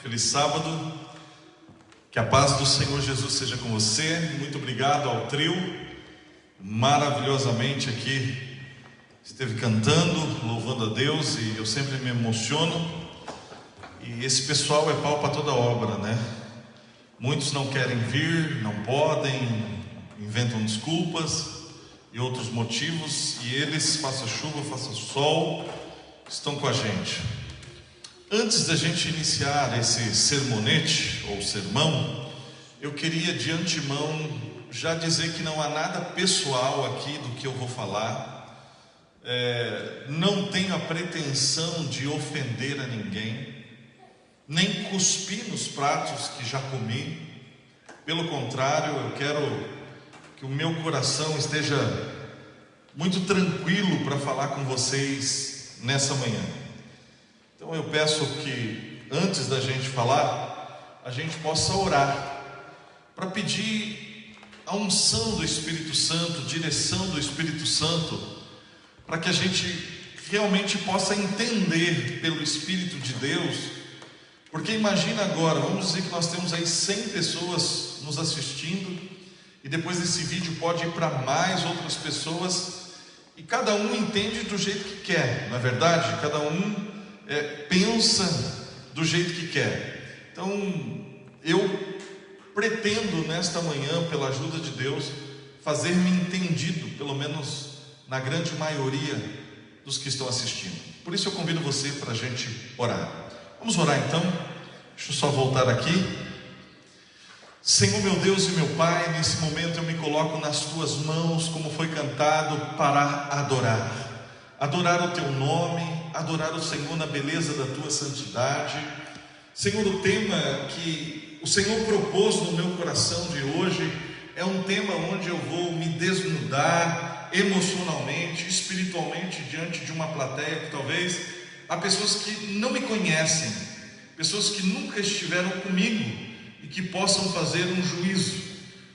Feliz sábado, que a paz do Senhor Jesus seja com você. Muito obrigado ao trio, maravilhosamente aqui, esteve cantando, louvando a Deus, e eu sempre me emociono. E esse pessoal é pau para toda obra, né? Muitos não querem vir, não podem, inventam desculpas e outros motivos, e eles, faça chuva, faça sol, estão com a gente. Antes da gente iniciar esse sermonete ou sermão, eu queria de antemão já dizer que não há nada pessoal aqui do que eu vou falar. Não tenho a pretensão de ofender a ninguém, nem cuspir nos pratos que já comi. Pelo contrário, eu quero que o meu coração esteja muito tranquilo para falar com vocês nessa manhã. Então eu peço que, antes da gente falar, a gente possa orar, para pedir a unção do Espírito Santo, direção do Espírito Santo, para que a gente realmente possa entender pelo Espírito de Deus. Porque imagina agora, vamos dizer que nós temos aí 100 pessoas nos assistindo, e depois esse vídeo pode ir para mais outras pessoas, e cada um entende do jeito que quer, não é verdade? Cada um pensa do jeito que quer. Então eu pretendo nesta manhã, pela ajuda de Deus, fazer-me entendido, pelo menos na grande maioria dos que estão assistindo. Por isso eu convido você para a gente orar. Vamos orar então. Deixa eu só voltar aqui. Senhor meu Deus e meu Pai, nesse momento eu me coloco nas tuas mãos, como foi cantado, para adorar o teu nome, adorar o Senhor na beleza da tua santidade. Senhor, o tema que o Senhor propôs no meu coração de hoje é um tema onde eu vou me desnudar emocionalmente, espiritualmente, diante de uma plateia que talvez há pessoas que não me conhecem, pessoas que nunca estiveram comigo e que possam fazer um juízo.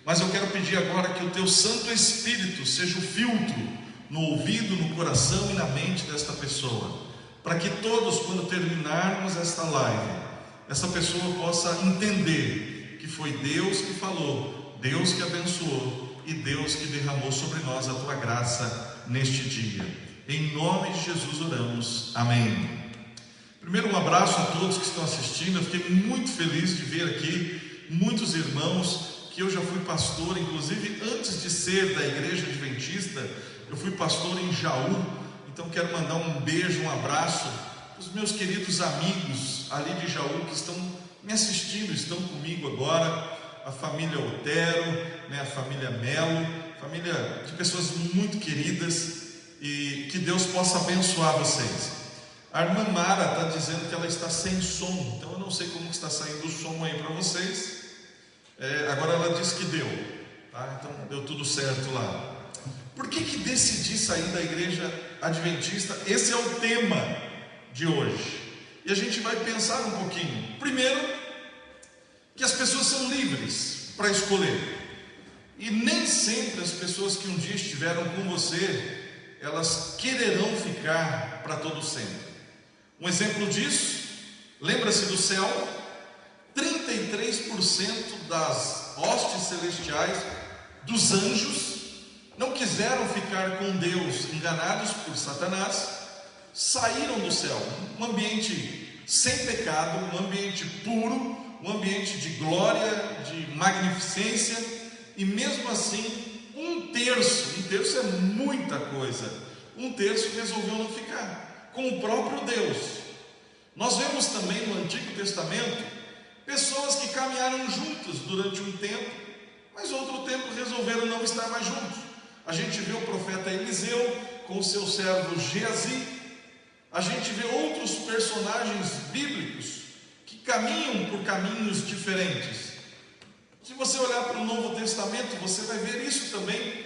Mas eu quero pedir agora que o teu Santo Espírito seja o filtro no ouvido, no coração e na mente desta pessoa, para que todos, quando terminarmos esta live, essa pessoa possa entender que foi Deus que falou, Deus que abençoou e Deus que derramou sobre nós a tua graça neste dia. Em nome de Jesus oramos, amém. Primeiro, um abraço a todos que estão assistindo. Eu fiquei muito feliz de ver aqui muitos irmãos, que eu já fui pastor, inclusive antes de ser da Igreja Adventista, eu fui pastor em Jaú. Então quero mandar um beijo, um abraço para os meus queridos amigos ali de Jaú, que estão me assistindo, estão comigo agora, a família Otero, a família Melo, família de pessoas muito queridas, e que Deus possa abençoar vocês. A irmã Mara está dizendo que ela está sem som, então eu não sei como está saindo o som aí para vocês. Agora ela disse que deu, tá? Então deu tudo certo lá. Por que decidi sair da Igreja Adventista? Esse é o tema de hoje, e a gente vai pensar um pouquinho. Primeiro, que as pessoas são livres para escolher, e nem sempre as pessoas que um dia estiveram com você, elas quererão ficar para todo sempre. Um exemplo disso, lembra-se do céu? 33% das hostes celestiais, dos anjos, não quiseram ficar com Deus, enganados por Satanás, saíram do céu. Um ambiente sem pecado, um ambiente puro, um ambiente de glória, de magnificência, e mesmo assim, um terço é muita coisa, um terço resolveu não ficar com o próprio Deus. Nós vemos também no Antigo Testamento pessoas que caminharam juntas durante um tempo, mas outro tempo resolveram não estar mais juntos. A gente vê o profeta Eliseu com o seu servo Geazi. A gente vê outros personagens bíblicos que caminham por caminhos diferentes. Se você olhar para o Novo Testamento, você vai ver isso também.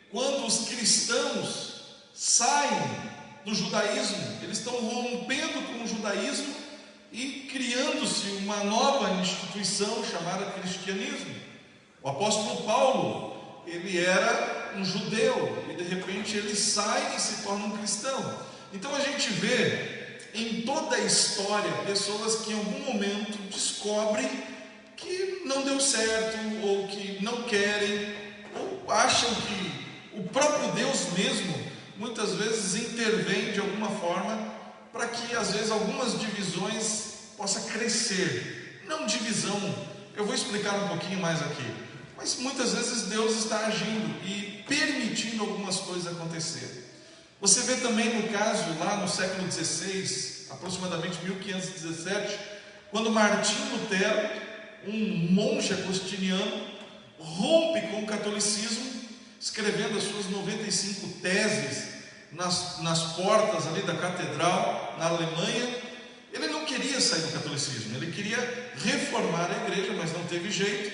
Quando os cristãos saem do judaísmo, eles estão rompendo com o judaísmo e criando-se uma nova instituição chamada cristianismo. O apóstolo Paulo, ele era um judeu, e de repente ele sai e se torna um cristão. Então a gente vê em toda a história, pessoas que em algum momento descobrem que não deu certo, ou que não querem, ou acham que o próprio Deus mesmo, muitas vezes intervém de alguma forma, para que às vezes algumas divisões possam crescer. Não divisão, eu vou explicar um pouquinho mais aqui, mas muitas vezes Deus está agindo e permitindo algumas coisas acontecer. Você vê também no caso lá no século XVI, aproximadamente 1517, quando Martinho Lutero, um monge agostiniano, rompe com o catolicismo, escrevendo as suas 95 teses nas portas ali da catedral na Alemanha. Ele não queria sair do catolicismo, ele queria reformar a igreja, mas não teve jeito,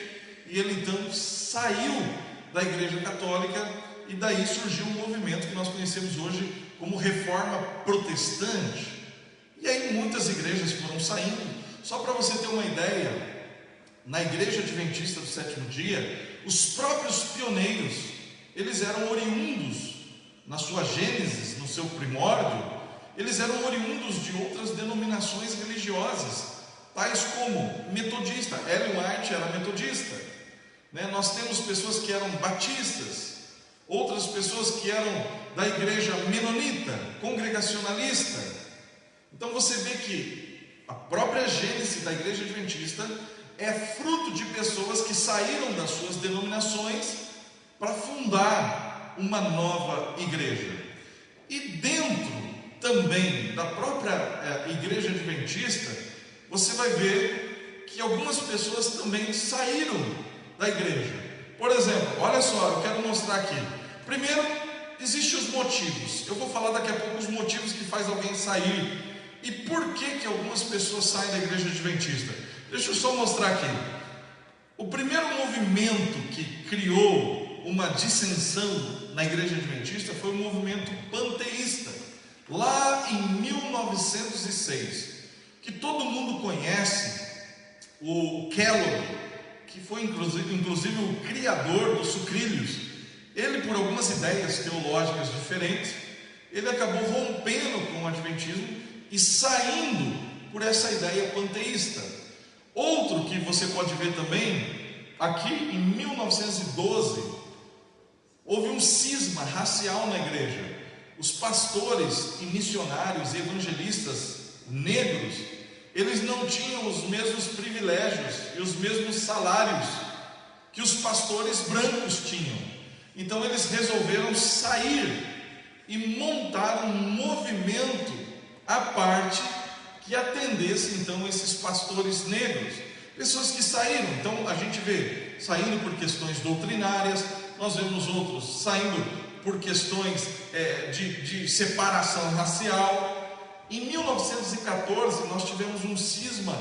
e ele então saiu da igreja católica, e daí surgiu um movimento que nós conhecemos hoje como Reforma Protestante. E aí muitas igrejas foram saindo. Só para você ter uma ideia, na Igreja Adventista do Sétimo Dia, os próprios pioneiros, eles eram oriundos, na sua gênese, no seu primórdio, eles eram oriundos de outras denominações religiosas, tais como metodista. Ellen White era metodista, né? Nós temos pessoas que eram batistas, outras pessoas que eram da igreja menonita, congregacionalista. Então você vê que a própria gênese da igreja adventista é fruto de pessoas que saíram das suas denominações para fundar uma nova igreja. E dentro também da própria igreja adventista, você vai ver que algumas pessoas também saíram da igreja. Por exemplo, olha só, eu quero mostrar aqui. Primeiro, existem os motivos. Eu vou falar daqui a pouco os motivos que faz alguém sair. E por que algumas pessoas saem da igreja adventista? Deixa eu só mostrar aqui. O primeiro movimento que criou uma dissensão na igreja adventista foi o movimento panteísta, lá em 1906, que todo mundo conhece, o Kellogg, que foi inclusive o criador dos sucrilhos. Ele, por algumas ideias teológicas diferentes, ele acabou rompendo com o adventismo e saindo por essa ideia panteísta. Outro que você pode ver também, aqui em 1912, houve um cisma racial na igreja. Os pastores e missionários e evangelistas negros, eles não tinham os mesmos privilégios e os mesmos salários que os pastores brancos tinham. Então eles resolveram sair e montar um movimento à parte que atendesse então esses pastores negros, pessoas que saíram. Então a gente vê saindo por questões doutrinárias, nós vemos outros saindo por questões de separação racial. Em 1914 nós tivemos um cisma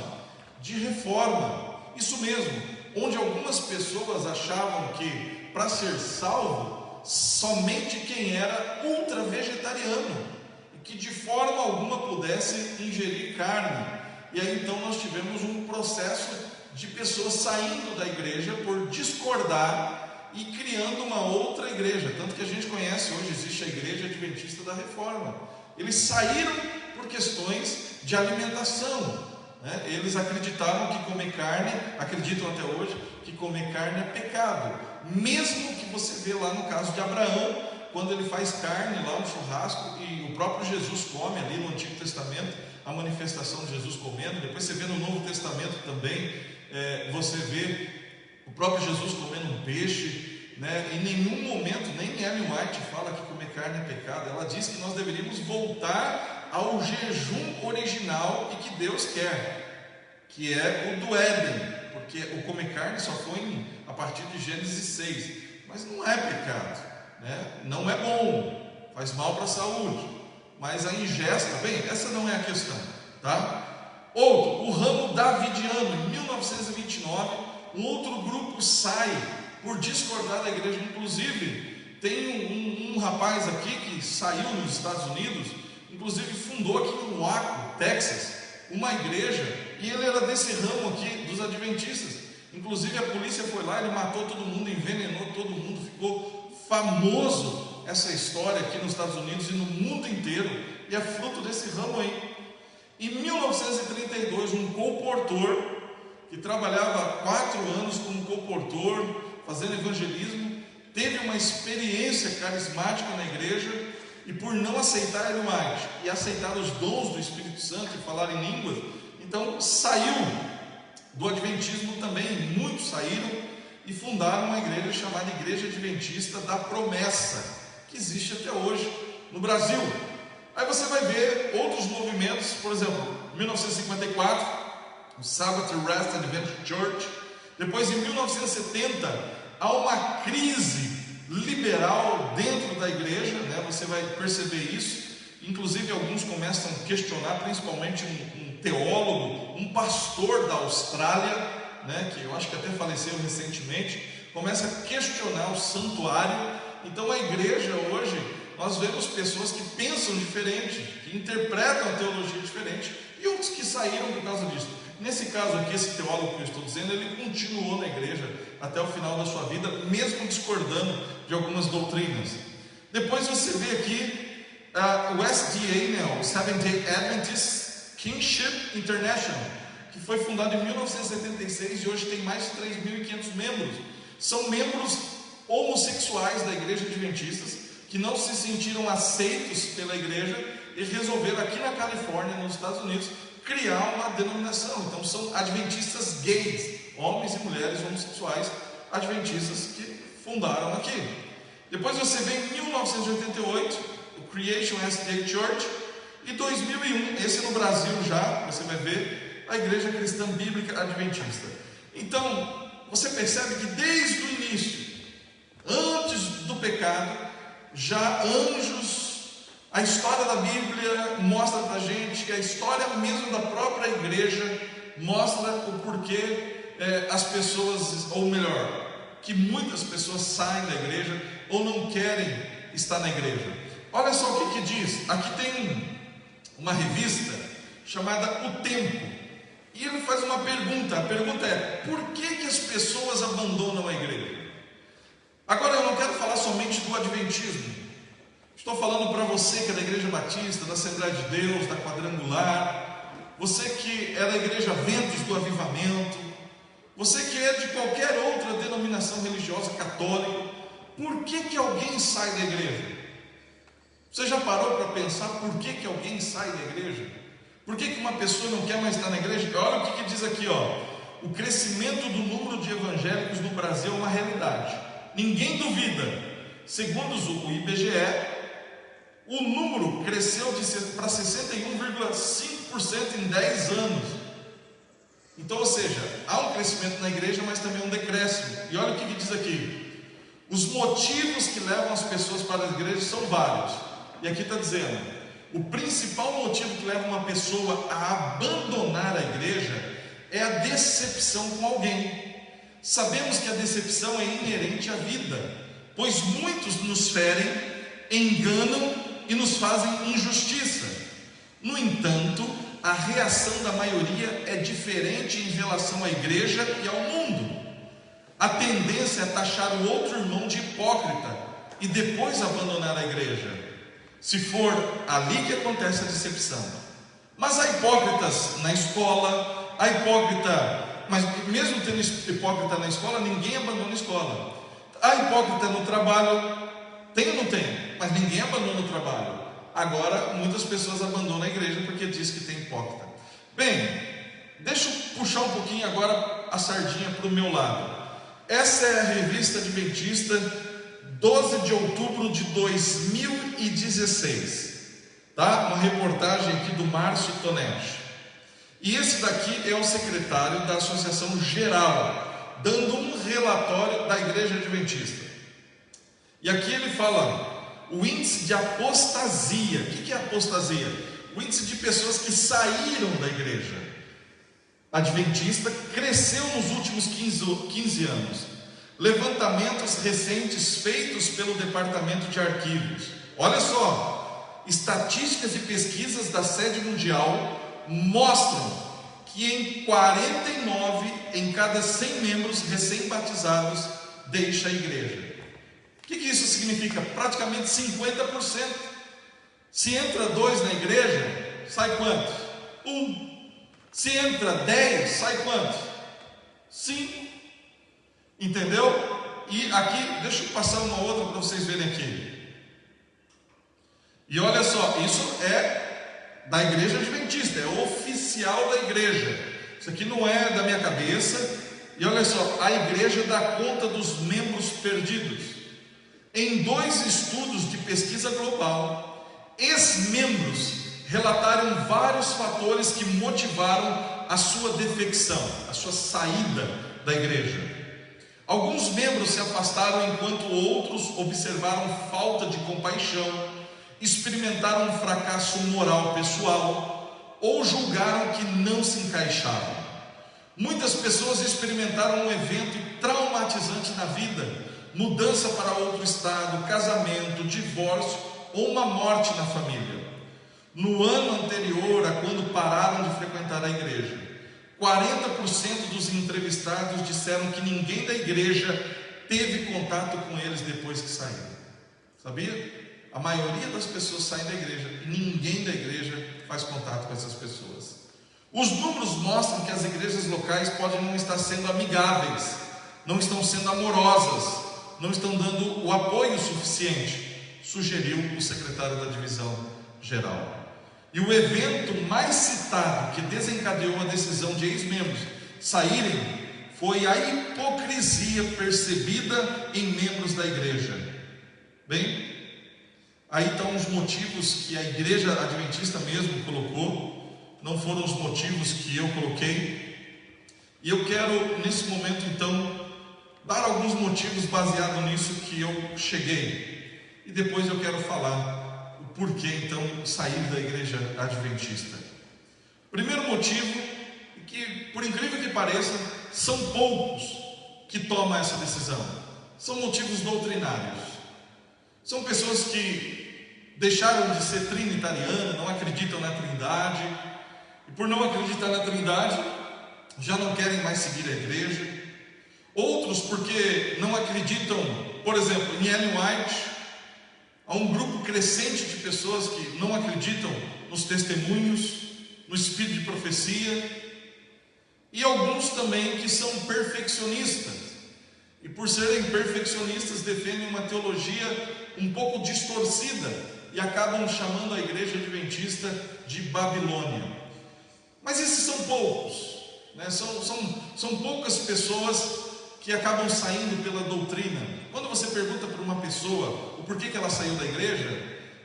de reforma, isso mesmo, onde algumas pessoas achavam que para ser salvo, somente quem era ultra vegetariano, e que de forma alguma pudesse ingerir carne. E aí então nós tivemos um processo de pessoas saindo da igreja por discordar e criando uma outra igreja, tanto que a gente conhece hoje, existe a Igreja Adventista da Reforma. Eles saíram por questões de alimentação, né? Eles acreditavam que comer carne, acreditam até hoje, que comer carne é pecado, mesmo que você vê lá no caso de Abraão, quando ele faz carne lá no churrasco, e o próprio Jesus come ali no Antigo Testamento, a manifestação de Jesus comendo. Depois você vê no Novo Testamento também, você vê o próprio Jesus comendo um peixe, né? Em nenhum momento, nem Ellen White fala que comer carne é pecado. Ela diz que nós deveríamos voltar ao jejum original e que Deus quer, que é o do Éden, porque o comer carne só foi a partir de Gênesis 6, mas não é pecado, né? Não é bom, faz mal para a saúde, mas a ingesta, bem, essa não é a questão, tá? Outro, o ramo davidiano, em 1929, um outro grupo sai por discordar da igreja. Inclusive tem um rapaz aqui que saiu nos Estados Unidos, inclusive fundou aqui no Waco, Texas, uma igreja, e ele era desse ramo aqui dos adventistas. Inclusive a polícia foi lá, ele matou todo mundo, envenenou todo mundo, ficou famoso essa história aqui nos Estados Unidos e no mundo inteiro, e é fruto desse ramo aí. Em 1932, um colportor que trabalhava há 4 anos como colportor, fazendo evangelismo, teve uma experiência carismática na igreja e, por não aceitar a Illuminati e aceitar os dons do Espírito Santo e falar em línguas, então saiu do adventismo também. Muitos saíram e fundaram uma igreja chamada Igreja Adventista da Promessa, que existe até hoje no Brasil. Aí você vai ver outros movimentos, por exemplo, em 1954, o Sabbath Rest Adventist Church. Depois, em 1970, há uma crise liberal dentro da igreja, né? Você vai perceber isso. Inclusive, alguns começam a questionar, principalmente um teólogo, um pastor da Austrália, né? Que eu acho que até faleceu recentemente, começa a questionar o santuário. Então, a igreja hoje, nós vemos pessoas que pensam diferente, que interpretam a teologia diferente, e outros que saíram por causa disso. Nesse caso aqui, esse teólogo que eu estou dizendo, ele continuou na igreja até o final da sua vida, mesmo discordando de algumas doutrinas. Depois você vê aqui o SDA, né, o Seventh-day Adventist Kingship International, que foi fundado em 1976 e hoje tem mais de 3.500 membros. São membros homossexuais da igreja adventistas, que não se sentiram aceitos pela igreja e resolveram aqui na Califórnia, nos Estados Unidos, criar uma denominação. Então são adventistas gays, homens e mulheres homossexuais adventistas que fundaram aqui. Depois você vê em 1988 o Creation SDA Church, e 2001, esse no Brasil já, você vai ver, a Igreja Cristã Bíblica Adventista. Então você percebe que desde o início, antes do pecado, já anjos, a história da Bíblia mostra para a gente, que a história mesmo da própria igreja mostra o porquê as pessoas, ou melhor, que muitas pessoas saem da igreja ou não querem estar na igreja. Olha só o que diz. Aqui tem uma revista chamada O Tempo, e ele faz uma pergunta. A pergunta é: por que as pessoas abandonam a igreja? Agora, eu não quero falar somente do adventismo. Estou falando para você que é da Igreja Batista, da Assembleia de Deus, da Quadrangular, você que é da Igreja Ventos do Avivamento, você que é de qualquer outra denominação religiosa católica. Por que alguém sai da igreja? Você já parou para pensar por que alguém sai da igreja? Por que uma pessoa não quer mais estar na igreja? Olha o que diz aqui, ó. O crescimento do número de evangélicos no Brasil é uma realidade. Ninguém duvida. Segundo o IBGE, o número cresceu para 61,5% em 10 anos. Então, ou seja, há um crescimento na igreja, mas também um decréscimo. E olha o que diz aqui: os motivos que levam as pessoas para as igrejas são vários. E aqui está dizendo: o principal motivo que leva uma pessoa a abandonar a igreja é a decepção com alguém. Sabemos que a decepção é inerente à vida, pois muitos nos ferem, enganam e nos fazem injustiça. No entanto, a reação da maioria é diferente em relação à igreja e ao mundo. A tendência é taxar o outro irmão de hipócrita e depois abandonar a igreja, se for ali que acontece a decepção. Mas há hipócritas na escola, há hipócrita, mas mesmo tendo hipócrita na escola, ninguém abandona a escola. Há hipócrita no trabalho, tem ou não tem? Mas ninguém abandona o trabalho. Agora, muitas pessoas abandonam a igreja porque diz que tem hipócrita. Bem, deixa eu puxar um pouquinho agora a sardinha para o meu lado. Essa é a revista Adventista, 12 de outubro de 2016. Tá? Uma reportagem aqui do Márcio Tonetti. E esse daqui é o secretário da Associação Geral, dando um relatório da Igreja Adventista. E aqui ele fala: o índice de apostasia. O que é apostasia? O índice de pessoas que saíram da igreja adventista cresceu nos últimos 15 anos. Levantamentos recentes feitos pelo Departamento de Arquivos. Olha só, estatísticas e pesquisas da sede mundial mostram que em 49 em cada 100 membros recém-batizados deixa a igreja. O que isso significa? Praticamente 50%. Se entra 2 na igreja, sai quantos? Se entra 10, sai quanto? 5. Entendeu? E aqui, deixa eu passar uma outra para vocês verem aqui. E olha só, isso é da igreja adventista, é oficial da igreja. Isso aqui não é da minha cabeça. E olha só, a igreja dá conta dos membros perdidos. Em 2 estudos de pesquisa global, ex-membros relataram vários fatores que motivaram a sua defecção, a sua saída da igreja. Alguns membros se afastaram enquanto outros observaram falta de compaixão, experimentaram um fracasso moral pessoal ou julgaram que não se encaixavam. Muitas pessoas experimentaram um evento traumatizante na vida, mudança para outro estado, casamento, divórcio ou uma morte na família. No ano anterior a quando pararam de frequentar a igreja, 40% dos entrevistados disseram que ninguém da igreja teve contato com eles depois que saíram. Sabia? A maioria das pessoas saem da igreja e ninguém da igreja faz contato com essas pessoas. Os números mostram que as igrejas locais podem não estar sendo amigáveis, não estão sendo amorosas, não estão dando o apoio suficiente, sugeriu o secretário da divisão geral. E o evento mais citado que desencadeou a decisão de ex-membros saírem foi a hipocrisia percebida em membros da igreja. Bem, aí estão os motivos que a igreja adventista mesmo colocou, não foram os motivos que eu coloquei. E eu quero nesse momento então dar alguns motivos baseados nisso que eu cheguei, e depois eu quero falar por que então sair da igreja adventista. Primeiro motivo, que por incrível que pareça, são poucos que tomam essa decisão, são motivos doutrinários. São pessoas que deixaram de ser trinitarianas, não acreditam na Trindade, e por não acreditar na Trindade, já não querem mais seguir a igreja. Outros porque não acreditam, por exemplo, em Ellen White. Há um grupo crescente de pessoas que não acreditam nos testemunhos, no espírito de profecia, e alguns também que são perfeccionistas, e por serem perfeccionistas defendem uma teologia um pouco distorcida e acabam chamando a igreja adventista de Babilônia. Mas esses são poucos, né? São poucas pessoas que acabam saindo pela doutrina. Quando você pergunta para uma pessoa o porquê que ela saiu da igreja,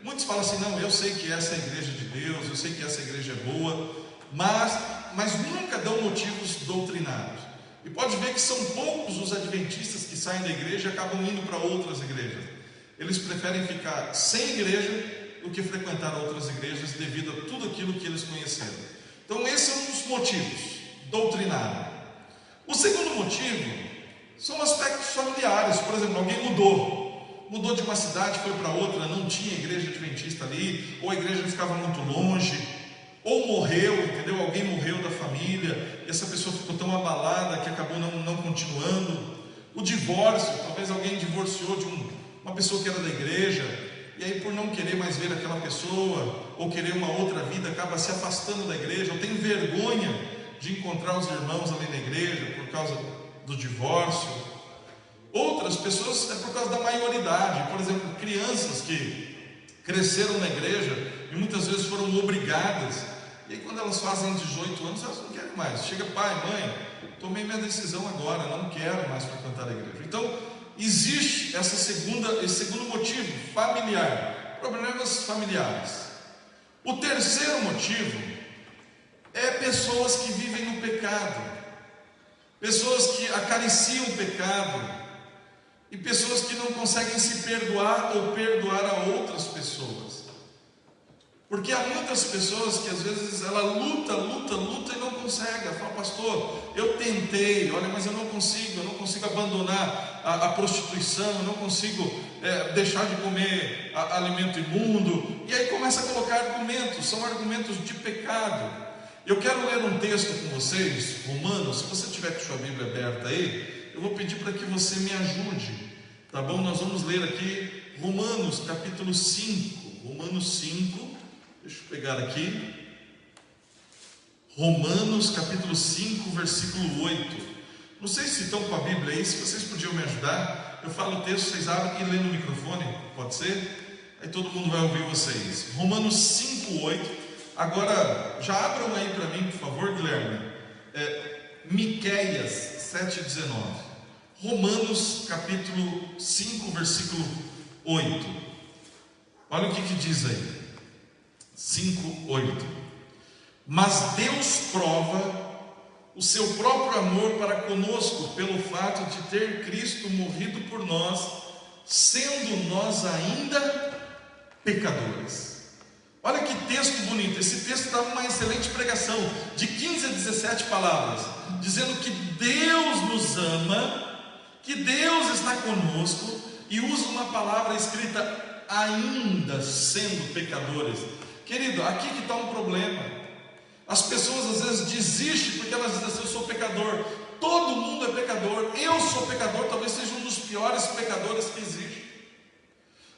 muitos falam assim: não, eu sei que essa é a igreja de Deus, eu sei que essa igreja é boa, mas nunca dão motivos doutrinários. E pode ver que são poucos os adventistas que saem da igreja e acabam indo para outras igrejas. Eles preferem ficar sem igreja do que frequentar outras igrejas devido a tudo aquilo que eles conheceram. Então esse é um dos motivos, doutrinário. O segundo motivo são aspectos familiares. Por exemplo, alguém mudou de uma cidade, foi para outra, não tinha igreja adventista ali, ou a igreja ficava muito longe, ou morreu, entendeu? Alguém morreu da família, e essa pessoa ficou tão abalada que acabou não continuando. O divórcio, talvez alguém divorciou de uma pessoa que era da igreja, e aí por não querer mais ver aquela pessoa, ou querer uma outra vida, acaba se afastando da igreja, ou tem vergonha de encontrar os irmãos ali na igreja, por causa do divórcio. Outras pessoas é por causa da maioridade. Por exemplo, crianças que cresceram na igreja e muitas vezes foram obrigadas, e aí quando elas fazem 18 anos, elas não querem mais. Chega: pai, mãe, tomei minha decisão agora, não quero mais frequentar a igreja. Então existe esse segundo motivo, familiar, problemas familiares. O terceiro motivo é pessoas que vivem no pecado, pessoas que acariciam o pecado, e pessoas que não conseguem se perdoar ou perdoar a outras pessoas. Porque há muitas pessoas que às vezes ela luta e não consegue. Ela fala: pastor, eu tentei, olha, mas eu não consigo abandonar a prostituição, eu não consigo deixar de comer alimento imundo. E aí começa a colocar argumentos, são argumentos de pecado. Eu quero ler um texto com vocês, Romanos. Se você tiver com sua Bíblia aberta aí, eu vou pedir para que você me ajude, tá bom? Nós vamos ler aqui Romanos capítulo 5, Romanos 5, deixa eu pegar aqui. Romanos capítulo 5, versículo 8. Não sei se estão com a Bíblia aí, se vocês podiam me ajudar. Eu falo o texto, vocês abrem e lêem no microfone, pode ser? Aí todo mundo vai ouvir vocês. Romanos 5, 8. Agora, já abram aí para mim, por favor, Guilherme. Miqueias 7, 19. Romanos capítulo 5, versículo 8. Olha o que diz aí. 5, 8. Mas Deus prova o seu próprio amor para conosco pelo fato de ter Cristo morrido por nós, sendo nós ainda pecadores. Olha que texto bonito. Esse texto dá uma excelente pregação, de 15 a 17 palavras, dizendo que Deus nos ama, que Deus está conosco, e usa uma palavra escrita ainda sendo pecadores. Querido, aqui que está um problema. As pessoas às vezes desistem porque elas dizem assim: eu sou pecador. Todo mundo é pecador. Eu sou pecador, talvez seja um dos piores pecadores que existe.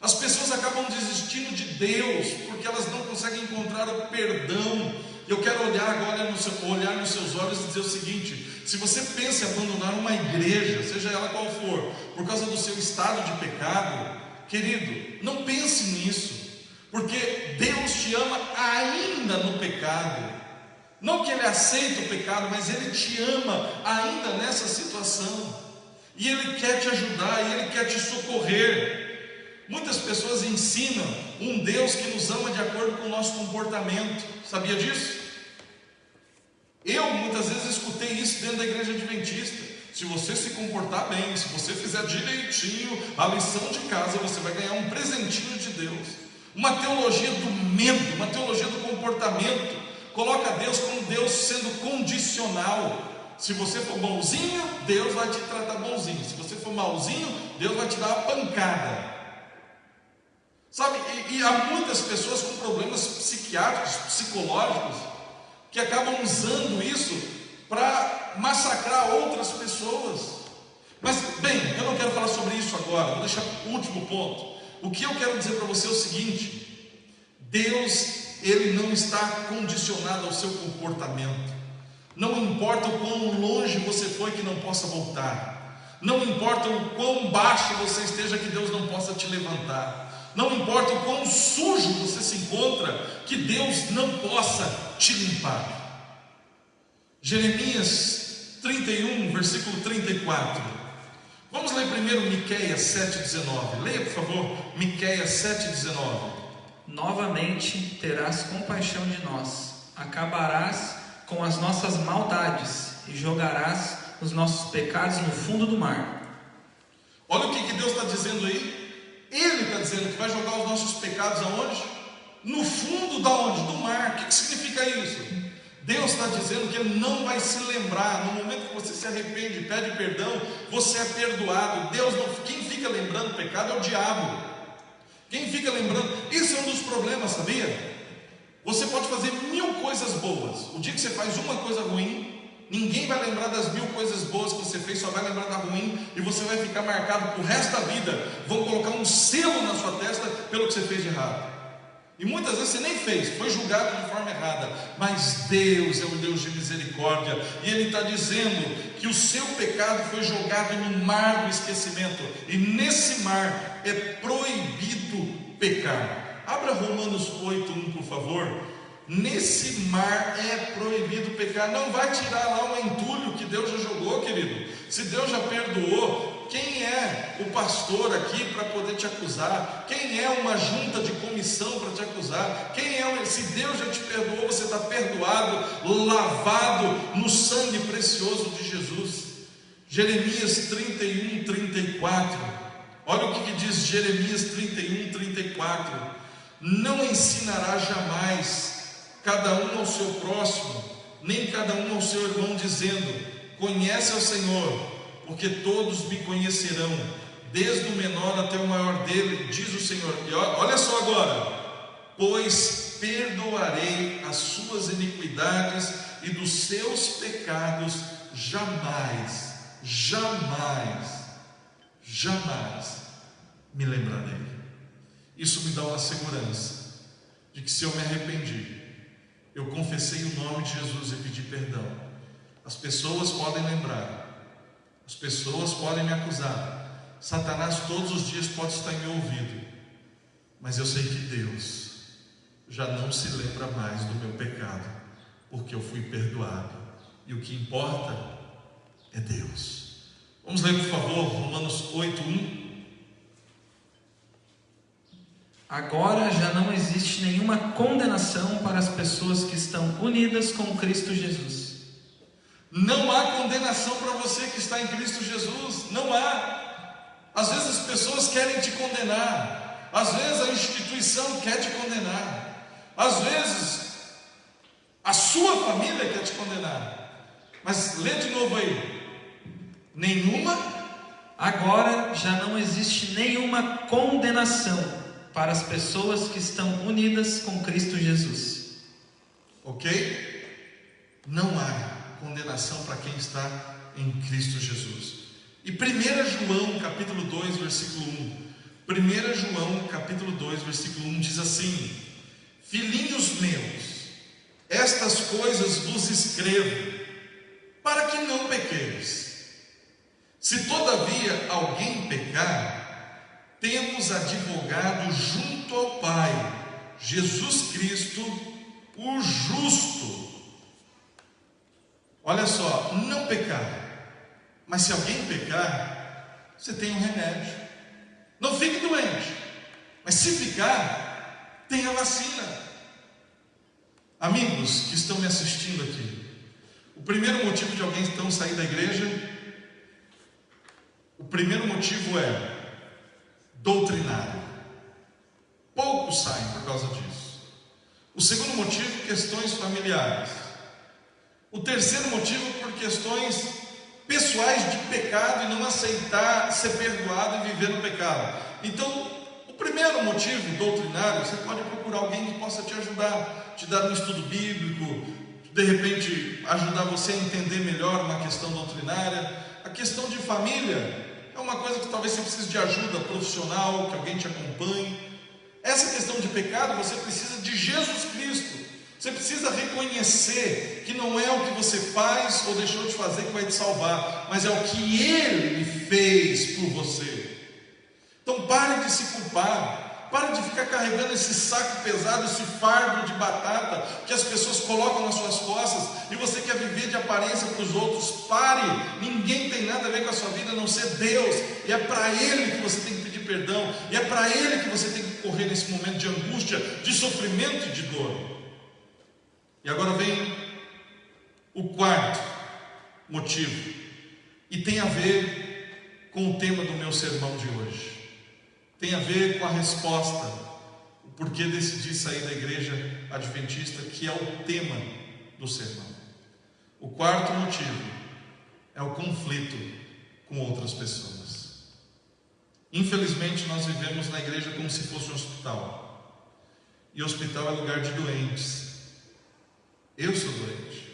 As pessoas acabam desistindo de Deus porque elas não conseguem encontrar o perdão. Eu quero olhar agora olhar nos seus olhos e dizer o seguinte: se você pensa em abandonar uma igreja, seja ela qual for, por causa do seu estado de pecado, querido, não pense nisso, porque Deus te ama ainda no pecado. Não que Ele aceita o pecado, mas Ele te ama ainda nessa situação, e Ele quer te ajudar, e Ele quer te socorrer. Muitas pessoas ensinam um Deus que nos ama de acordo com o nosso comportamento. Sabia disso? Eu muitas vezes escutei isso dentro da igreja adventista: se você se comportar bem, se você fizer direitinho a lição de casa, você vai ganhar um presentinho de Deus. Uma teologia do medo, uma teologia do comportamento, coloca Deus como Deus sendo condicional. Se você for bonzinho, Deus vai te tratar bonzinho. Se você for malzinho, Deus vai te dar uma pancada. Sabe, e há muitas pessoas com problemas psiquiátricos, psicológicos, que acabam usando isso para massacrar outras pessoas. Mas, bem, eu não quero falar sobre isso agora, vou deixar o último ponto. O que eu quero dizer para você é o seguinte: Deus, Ele não está condicionado ao seu comportamento. Não importa o quão longe você foi que não possa voltar. Não importa o quão baixo você esteja que Deus não possa te levantar. Não importa o quão sujo você se encontra que Deus não possa te limpar. Jeremias 31, versículo 34. Vamos ler primeiro Miqueias 7,19. Leia, por favor, Miqueias 7,19. Novamente terás compaixão de nós, acabarás com as nossas maldades e jogarás os nossos pecados no fundo do mar. Olha o que Deus está dizendo aí. Ele está dizendo que vai jogar os nossos pecados aonde? No fundo da onde? Do mar. O que significa isso? Deus está dizendo que Ele não vai se lembrar. No momento que você se arrepende e pede perdão, você é perdoado. Deus não, quem fica lembrando o pecado é o diabo. Quem fica lembrando, isso é um dos problemas, sabia? Você pode fazer 1000 coisas boas. O dia que você faz uma coisa ruim, ninguém vai lembrar das 1000 coisas boas que você fez, só vai lembrar da ruim, e você vai ficar marcado pro resto da vida. Vão colocar um selo na sua testa pelo que você fez de errado. E muitas vezes você nem fez, foi julgado de forma errada. Mas Deus é um Deus de misericórdia, e Ele está dizendo que o seu pecado foi jogado no mar do esquecimento, e nesse mar é proibido pecar. Abra Romanos 8:1, por favor. Nesse mar é proibido pecar. Não vai tirar lá o entulho que Deus já jogou, querido. Se Deus já perdoou, quem é o pastor aqui para poder te acusar? Quem é uma junta de comissão para te acusar? Quem é? Se Deus já te perdoou, você está perdoado, lavado no sangue precioso de Jesus. Jeremias 31, 34. Olha o que diz Jeremias 31, 34. Não ensinará jamais cada um ao seu próximo, nem cada um ao seu irmão, dizendo: conhece ao Senhor, porque todos me conhecerão, desde o menor até o maior dele, diz o Senhor. E olha só agora: pois perdoarei as suas iniquidades e dos seus pecados jamais me lembrarei. Isso me dá uma segurança de que se eu me arrependi, eu confessei o nome de Jesus e pedi perdão. As pessoas podem lembrar, as pessoas podem me acusar, Satanás todos os dias pode estar em meu ouvido, mas eu sei que Deus já não se lembra mais do meu pecado, porque eu fui perdoado, e o que importa é Deus. Vamos ler, por favor, Romanos 8:1. Agora já não existe nenhuma condenação para as pessoas que estão unidas com Cristo Jesus. Não há condenação para você que está em Cristo Jesus, não há. Às vezes as pessoas querem te condenar, às vezes a instituição quer te condenar, às vezes a sua família quer te condenar, mas lê de novo aí, nenhuma. Agora já não existe nenhuma condenação para as pessoas que estão unidas com Cristo Jesus. Ok? Não há condenação para quem está em Cristo Jesus. E 1 João capítulo 2 versículo 1, 1 João capítulo 2 versículo 1 diz assim: filhinhos meus, estas coisas vos escrevo para que não pequeis. Se todavia alguém pecar, temos advogado junto ao Pai, Jesus Cristo, o justo. Olha só, não pecar, mas se alguém pecar, você tem um remédio. Não fique doente, mas se ficar, tem a vacina. Amigos que estão me assistindo aqui, o primeiro motivo de alguém então sair da igreja, o primeiro motivo é doutrinário. Poucos saem por causa disso. O segundo motivo, questões familiares. O terceiro motivo, por questões pessoais de pecado e não aceitar ser perdoado e viver no pecado. Então, o primeiro motivo doutrinário, você pode procurar alguém que possa te ajudar, te dar um estudo bíblico, de repente ajudar você a entender melhor uma questão doutrinária. A questão de família é uma coisa que talvez você precise de ajuda profissional, que alguém te acompanhe. Essa questão de pecado, você precisa de Jesus Cristo. Você precisa reconhecer que não é o que você faz ou deixou de fazer que vai te salvar, mas é o que Ele fez por você. Então pare de se culpar, pare de ficar carregando esse saco pesado, esse fardo de batata que as pessoas colocam nas suas costas e você quer viver de aparência para os outros. Pare, ninguém tem nada a ver com a sua vida a não ser Deus, e é para Ele que você tem que pedir perdão, e é para Ele que você tem que correr nesse momento de angústia, de sofrimento e de dor. E agora vem o quarto motivo, e tem a ver com o tema do meu sermão de hoje, tem a ver com a resposta, o porquê decidi sair da igreja adventista, que é o tema do sermão. O quarto motivo é o conflito com outras pessoas. Infelizmente nós vivemos na igreja como se fosse um hospital, e hospital é lugar de doentes. Eu sou doente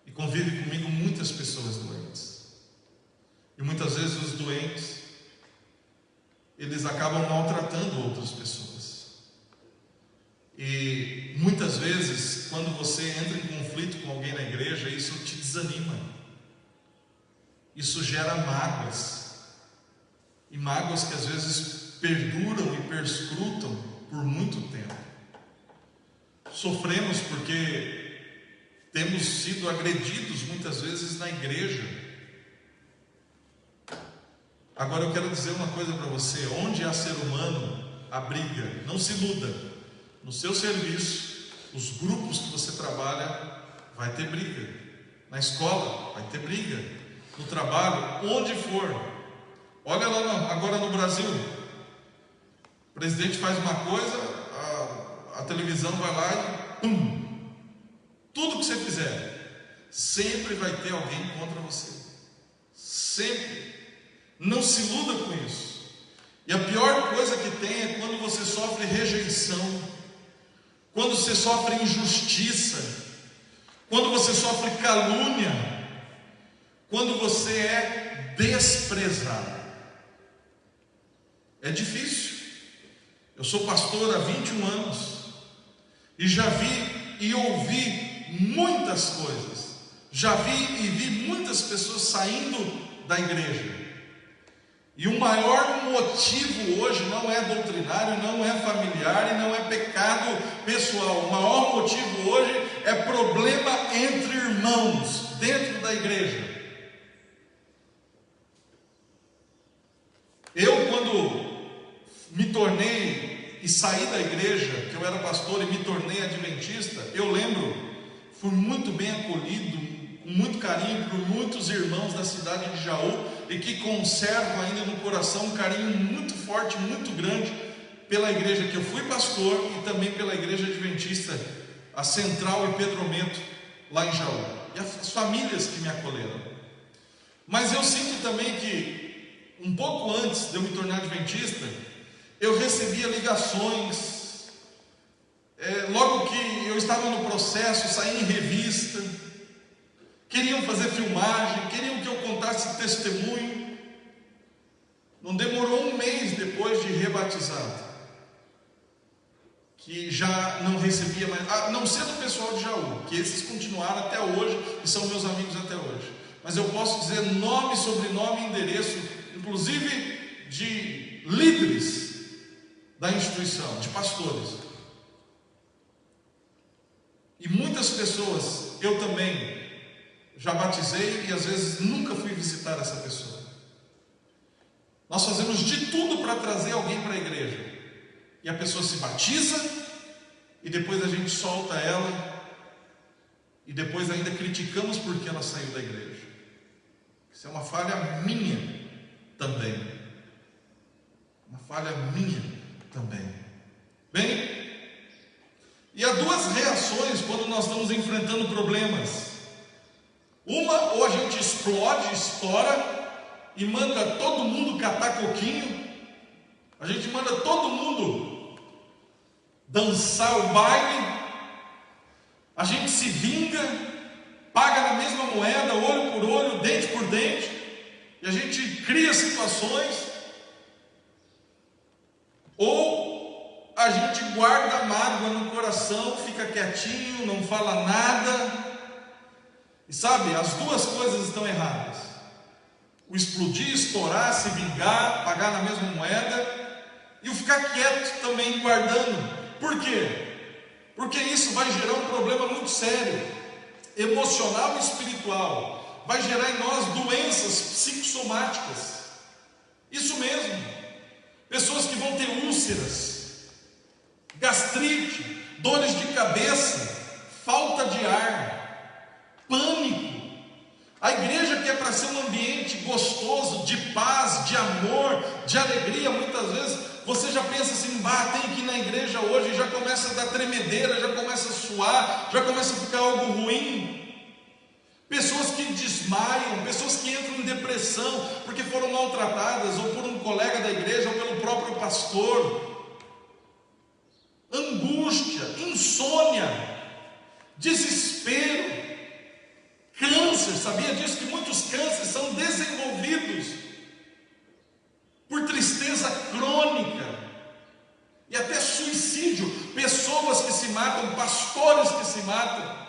e convive comigo muitas pessoas doentes, e muitas vezes os doentes, eles acabam maltratando outras pessoas, e muitas vezes quando você entra em conflito com alguém na igreja, isso te desanima, isso gera mágoas, e mágoas que às vezes perduram e perscrutam por muito tempo. Sofremos porque temos sido agredidos muitas vezes na igreja. Agora eu quero dizer uma coisa para você: onde há ser humano, há briga. Não se iluda. No seu serviço, os grupos que você trabalha, vai ter briga. Na escola, vai ter briga. No trabalho, onde for. Olha lá agora no Brasil, o presidente faz uma coisa, a televisão vai lá e pum! Tudo que você fizer, sempre vai ter alguém contra você. Sempre. Não se iluda com isso. E a pior coisa que tem é quando você sofre rejeição, quando você sofre injustiça, quando você sofre calúnia, quando você é desprezado. É difícil. Eu sou pastor há 21 anos e já vi e ouvi muitas coisas. Já vi e vi muitas pessoas saindo da igreja. E o maior motivo hoje não é doutrinário, não é familiar e não é pecado pessoal. O maior motivo hoje é problema entre irmãos dentro da igreja. Eu, quando me tornei e saí da igreja, que eu era pastor e me tornei adventista, eu lembro, fui muito bem acolhido, com muito carinho por muitos irmãos da cidade de Jaú, e que conservam ainda no coração um carinho muito forte, muito grande, pela igreja que eu fui pastor e também pela igreja adventista, a Central e Pedro Mento, lá em Jaú, e as famílias que me acolheram. Mas eu sinto também que, um pouco antes de eu me tornar adventista, eu recebia ligações, logo que eu estava no processo, saí em revista, queriam fazer filmagem, queriam que eu contasse testemunho. Não demorou um mês depois de rebatizado, que já não recebia mais, a não ser do pessoal de Jaú, que esses continuaram até hoje e são meus amigos até hoje. Mas eu posso dizer nome, sobrenome e endereço, inclusive de líderes da instituição, de pastores. E muitas pessoas, eu também já batizei e às vezes nunca fui visitar essa pessoa. Nós fazemos de tudo para trazer alguém para a igreja, e a pessoa se batiza e depois a gente solta ela, e depois ainda criticamos porque ela saiu da igreja. Isso é uma falha minha também, uma falha minha também. Bem, e há duas reações quando nós estamos enfrentando problemas. Uma, ou a gente explode, estoura e manda todo mundo catar coquinho, a gente manda todo mundo dançar o baile, a gente se vinga, paga na mesma moeda, olho por olho, dente por dente, e a gente cria situações. Ou a gente guarda a mágoa no coração, fica quietinho, não fala nada. E sabe, as duas coisas estão erradas. O explodir, estourar, se vingar, pagar na mesma moeda, e o ficar quieto também, guardando. Por quê? Porque isso vai gerar um problema muito sério, emocional e espiritual. Vai gerar em nós doenças psicossomáticas. Isso mesmo. Pessoas que vão ter úlceras, gastrite, dores de cabeça, falta de ar, pânico. A igreja, que é para ser um ambiente gostoso, de paz, de amor, de alegria, muitas vezes você já pensa assim, tem que ir na igreja hoje, e já começa a dar tremedeira, já começa a suar, já começa a ficar algo ruim. Pessoas que desmaiam, pessoas que entram em depressão porque foram maltratadas, ou por um colega da igreja, ou pelo próprio pastor. Angústia, insônia, desespero, câncer. Sabia disso? Que muitos cânceres são desenvolvidos por tristeza crônica, e até suicídio. Pessoas que se matam, pastores que se matam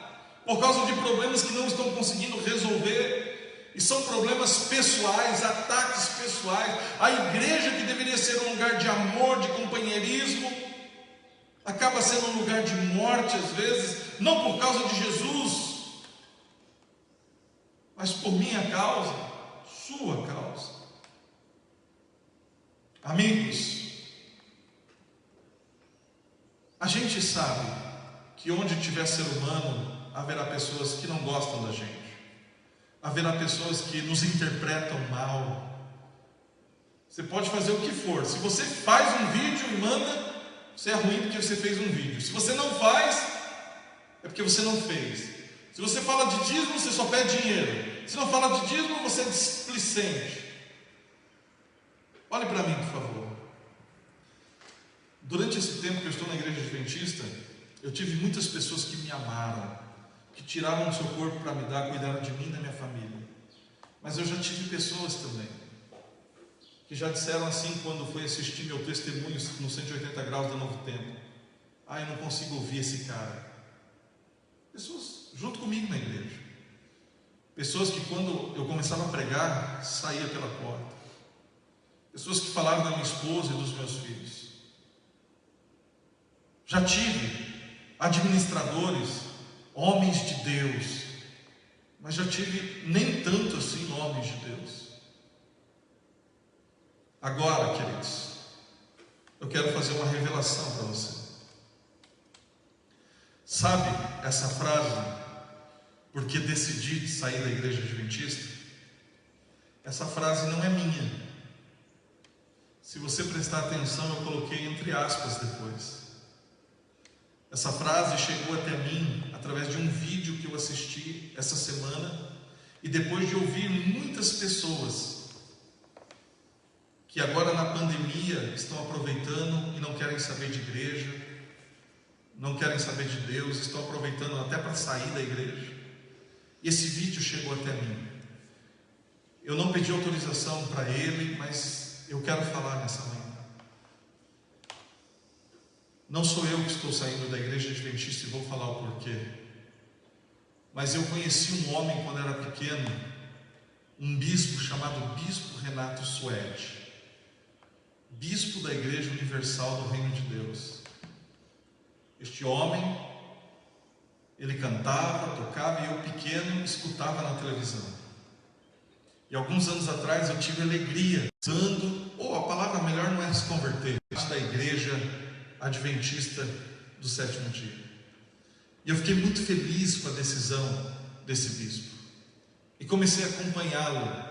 por causa de problemas que não estão conseguindo resolver, e são problemas pessoais, ataques pessoais. A igreja, que deveria ser um lugar de amor, de companheirismo, acaba sendo um lugar de morte às vezes, não por causa de Jesus, mas por minha causa, sua causa. Amigos, a gente sabe que onde tiver ser humano, haverá pessoas que não gostam da gente, haverá pessoas que nos interpretam mal. Você pode fazer o que for. Se você faz um vídeo e manda, você é ruim porque você fez um vídeo. Se você não faz, é porque você não fez. Se você fala de dízimo, você só pede dinheiro. Se não fala de dízimo, você é displicente. Olhe para mim, por favor. Durante esse tempo que eu estou na igreja adventista, eu tive muitas pessoas que me amaram, que tiraram o seu corpo para me dar, cuidaram de mim e da minha família. Mas eu já tive pessoas também que já disseram assim, quando foi assistir meu testemunho no 180 graus da Novo Tempo: eu não consigo ouvir esse cara. Pessoas junto comigo na igreja. Pessoas que quando eu começava a pregar, saía pela porta. Pessoas que falaram da minha esposa e dos meus filhos. Já tive administradores, homens de Deus, mas já tive nem tanto assim homens de Deus. Agora, queridos, eu quero fazer uma revelação para você. Sabe essa frase, porque decidi sair da igreja adventista? Essa frase não é minha. Se você prestar atenção, eu coloquei entre aspas depois. Essa frase chegou até mim através de um vídeo que eu assisti essa semana, e depois de ouvir muitas pessoas que agora na pandemia estão aproveitando e não querem saber de igreja, não querem saber de Deus, estão aproveitando até para sair da igreja. E esse vídeo chegou até mim. Eu não pedi autorização para ele, mas eu quero falar nessa manhã. Não sou eu que estou saindo da igreja adventista e vou falar o porquê. Mas eu conheci um homem quando era pequeno, um bispo chamado Bispo Renato Suede, bispo da Igreja Universal do Reino de Deus. Este homem, ele cantava, tocava, e eu pequeno escutava na televisão. E alguns anos atrás eu tive alegria, ou a palavra melhor não é se converter, da Igreja Adventista do Sétimo Dia. E eu fiquei muito feliz com a decisão desse bispo. E comecei a acompanhá-lo.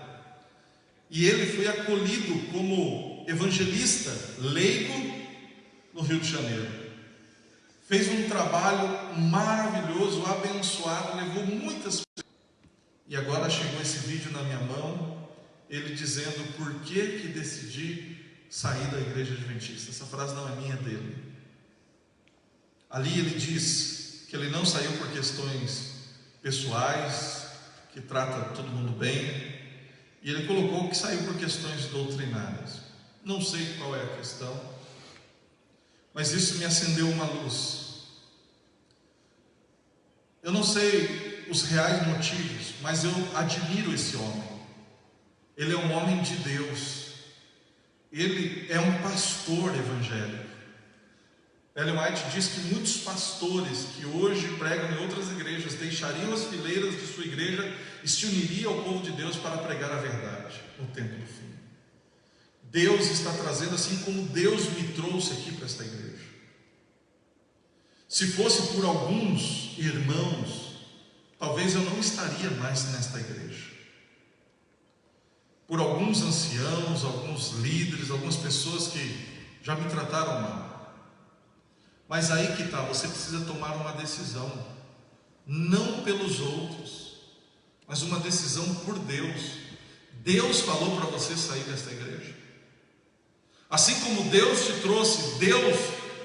E ele foi acolhido como evangelista leigo no Rio de Janeiro. Fez um trabalho maravilhoso, abençoado, levou muitas pessoas. E agora chegou esse vídeo na minha mão, ele dizendo por que decidi sair da igreja adventista. Essa frase não é minha, dele. Ali ele diz que ele não saiu por questões pessoais, que trata todo mundo bem, e ele colocou que saiu por questões doutrinárias. Não sei qual é a questão, mas isso me acendeu uma luz. Eu não sei os reais motivos, mas eu admiro esse homem. Ele é um homem de Deus. Ele é um pastor evangélico. Ellen White diz que muitos pastores que hoje pregam em outras igrejas deixariam as fileiras de sua igreja e se uniriam ao povo de Deus para pregar a verdade no tempo do fim. Deus está trazendo, assim como Deus me trouxe aqui para esta igreja. Se fosse por alguns irmãos, talvez eu não estaria mais nesta igreja. Por alguns anciãos, alguns líderes, algumas pessoas que já me trataram mal. Mas aí que está, você precisa tomar uma decisão, não pelos outros, mas uma decisão por Deus. Deus falou para você sair desta igreja. Assim como Deus te trouxe, Deus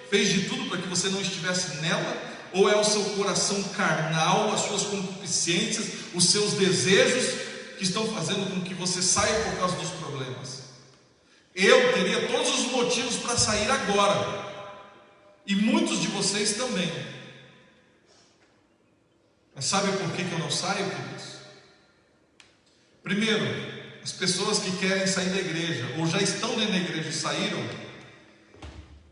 fez de tudo para que você não estivesse nela, ou é o seu coração carnal, as suas concupiscências, os seus desejos que estão fazendo com que você saia por causa dos problemas? Eu teria todos os motivos para sair agora, e muitos de vocês também. Mas sabe por que eu não saio, queridos? Primeiro, as pessoas que querem sair da igreja, ou já estão dentro da igreja e saíram,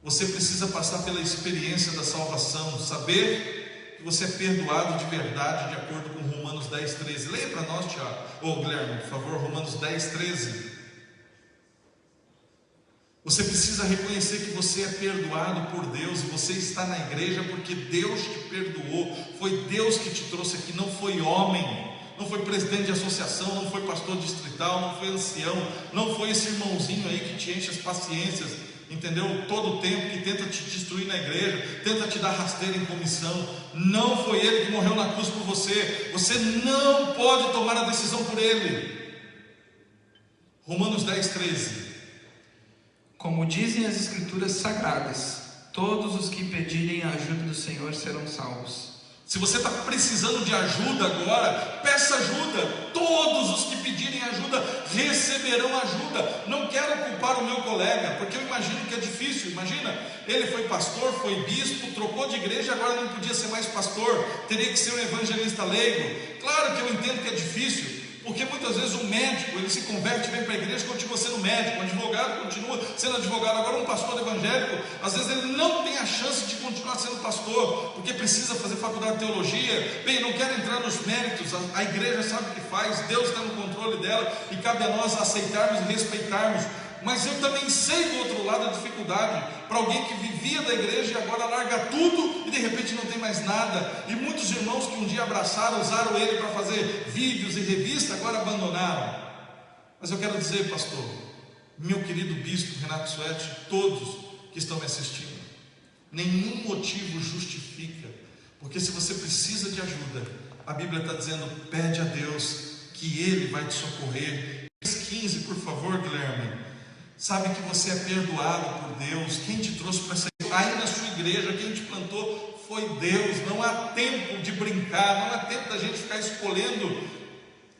você precisa passar pela experiência da salvação, saber que você é perdoado de verdade, de acordo com Romanos 10:13. Leia para nós, Tiago, Guilherme, por favor, Romanos 10:13. Você precisa reconhecer que você é perdoado por Deus, e você está na igreja porque Deus te perdoou. Foi Deus que te trouxe aqui, não foi homem, não foi presidente de associação, não foi pastor distrital, não foi ancião, não foi esse irmãozinho aí que te enche as paciências, entendeu? Todo o tempo, que tenta te destruir na igreja, tenta te dar rasteira em comissão. Não foi ele que morreu na cruz por você. Você não pode tomar a decisão por ele. Romanos 10:13. Como dizem as escrituras sagradas, todos os que pedirem a ajuda do Senhor serão salvos. Se você está precisando de ajuda agora, peça ajuda. Todos os que pedirem ajuda, receberão ajuda. Não quero culpar o meu colega, porque eu imagino que é difícil. Imagina, ele foi pastor, foi bispo, trocou de igreja, agora não podia ser mais pastor, teria que ser um evangelista leigo. Claro que eu entendo que é difícil, porque muitas vezes um médico, ele se converte, vem para a igreja, continua sendo médico, um advogado continua sendo advogado. Agora um pastor evangélico, às vezes ele não tem a chance de continuar sendo pastor, porque precisa fazer faculdade de teologia. Bem, não quero entrar nos méritos, a igreja sabe o que faz, Deus está no controle dela, e cabe a nós aceitarmos e respeitarmos. Mas eu também sei do outro lado a dificuldade, para alguém que vivia da igreja e agora larga tudo e de repente não tem mais nada. E muitos irmãos que um dia abraçaram, usaram ele para fazer vídeos e revista, agora abandonaram. Mas eu quero dizer, pastor, meu querido bispo Renato Suete, todos que estão me assistindo, nenhum motivo justifica, porque se você precisa de ajuda, a Bíblia está dizendo, pede a Deus que Ele vai te socorrer. 15, por favor, Guilherme. Sabe que você é perdoado por Deus. Quem te trouxe para essa igreja, aí na sua igreja, quem te plantou foi Deus. Não há tempo de brincar, não há tempo da gente ficar escolhendo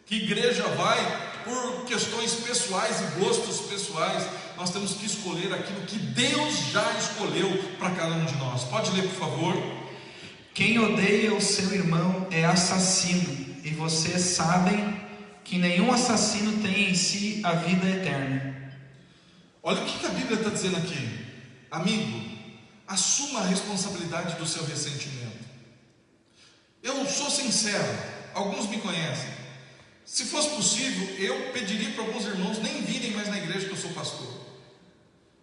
que igreja vai por questões pessoais e gostos pessoais. Nós temos que escolher aquilo que Deus já escolheu para cada um de nós. Pode ler, por favor. Quem odeia o seu irmão é assassino, e vocês sabem que nenhum assassino tem em si a vida eterna. Olha o que a Bíblia está dizendo aqui. Amigo, assuma a responsabilidade do seu ressentimento. Eu sou sincero, alguns me conhecem. Se fosse possível, eu pediria para alguns irmãos nem virem mais na igreja que eu sou pastor,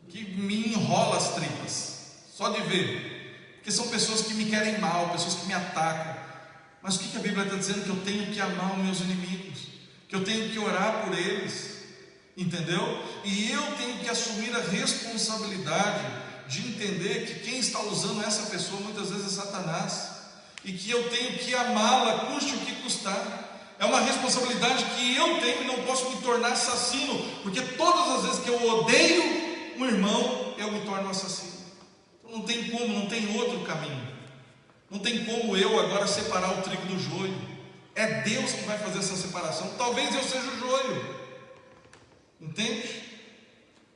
que me enrola as tripas, só de ver, porque são pessoas que me querem mal, pessoas que me atacam. Mas o que a Bíblia está dizendo? Que eu tenho que amar os meus inimigos, que eu tenho que orar por eles, entendeu? E eu tenho que assumir a responsabilidade de entender que quem está usando essa pessoa muitas vezes é Satanás, e que eu tenho que amá-la, custe o que custar. É uma responsabilidade que eu tenho e não posso me tornar assassino, porque todas as vezes que eu odeio um irmão, eu me torno assassino. Então não tem como, não tem outro caminho. Não tem como eu agora separar o trigo do joio. É Deus que vai fazer essa separação. Talvez eu seja o joio, entende?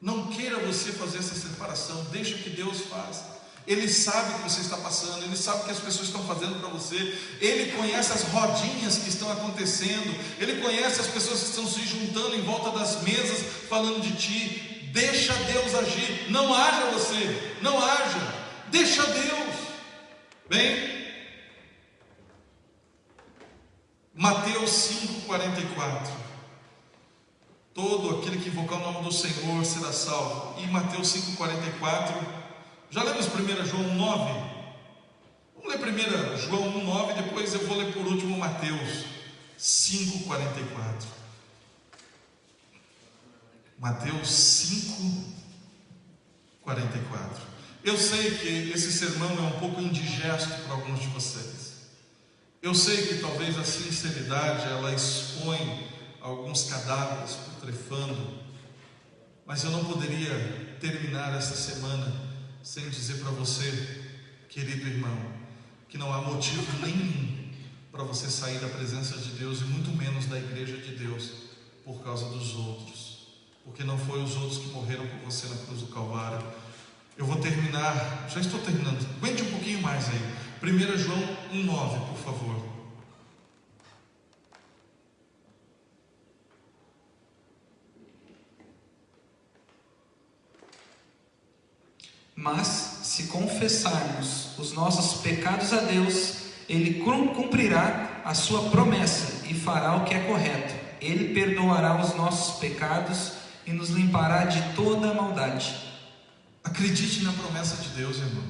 Não queira você fazer essa separação, deixa que Deus faça. Ele sabe o que você está passando, Ele sabe o que as pessoas estão fazendo para você, Ele conhece as rodinhas que estão acontecendo, Ele conhece as pessoas que estão se juntando em volta das mesas, falando de ti. Deixa Deus agir, não haja você, não haja, deixa Deus. Bem, Mateus 5,44, todo aquele que invocar o nome do Senhor será salvo. E Mateus 5,44, já lemos 1 João 9? Vamos ler 1 João 1,9, depois eu vou ler por último Mateus 5,44. Mateus 5,44. Eu sei que esse sermão é um pouco indigesto para alguns de vocês. Eu sei que talvez a sinceridade ela expõe alguns cadáveres putrefando, mas eu não poderia terminar essa semana sem dizer para você, querido irmão, que não há motivo nenhum para você sair da presença de Deus, e muito menos da igreja de Deus, por causa dos outros, porque não foi os outros que morreram por você na cruz do Calvário. Eu vou terminar, já estou terminando, aguente um pouquinho mais aí. 1 João 1,9, por favor. Mas se confessarmos os nossos pecados a Deus, Ele cumprirá a sua promessa e fará o que é correto. Ele perdoará os nossos pecados e nos limpará de toda a maldade. Acredite na promessa de Deus, irmão.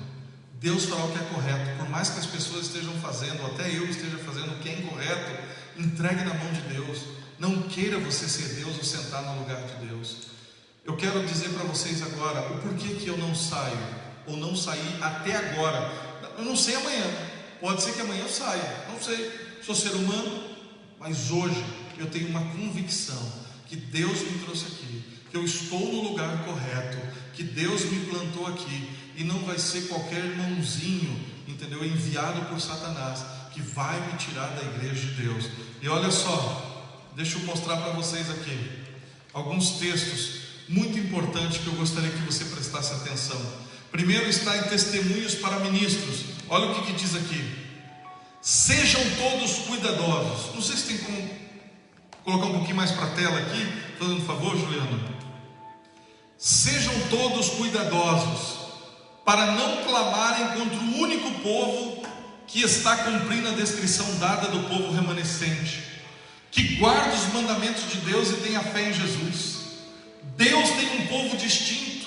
Deus fará o que é correto. Por mais que as pessoas estejam fazendo, até eu esteja fazendo o que é incorreto, entregue na mão de Deus. Não queira você ser Deus ou sentar no lugar de Deus. Eu quero dizer para vocês agora o porquê que eu não saio, ou não saí até agora. Eu não sei amanhã, pode ser que amanhã eu saia, não sei, sou ser humano, mas hoje eu tenho uma convicção que Deus me trouxe aqui, que eu estou no lugar correto, que Deus me plantou aqui, e não vai ser qualquer irmãozinho, entendeu, enviado por Satanás, que vai me tirar da igreja de Deus. E olha só, deixa eu mostrar para vocês aqui. alguns textos muito importantes que eu gostaria que você prestasse atenção. Primeiro está em Testemunhos para Ministros. Olha o que diz aqui: sejam todos cuidadosos. Não sei se tem como colocar um pouquinho mais para a tela aqui, fazendo um favor, Juliano. Sejam todos cuidadosos, para não clamarem contra o único povo que está cumprindo a descrição dada do povo remanescente, que guarda os mandamentos de Deus e tenha fé em Jesus. Deus tem um povo distinto,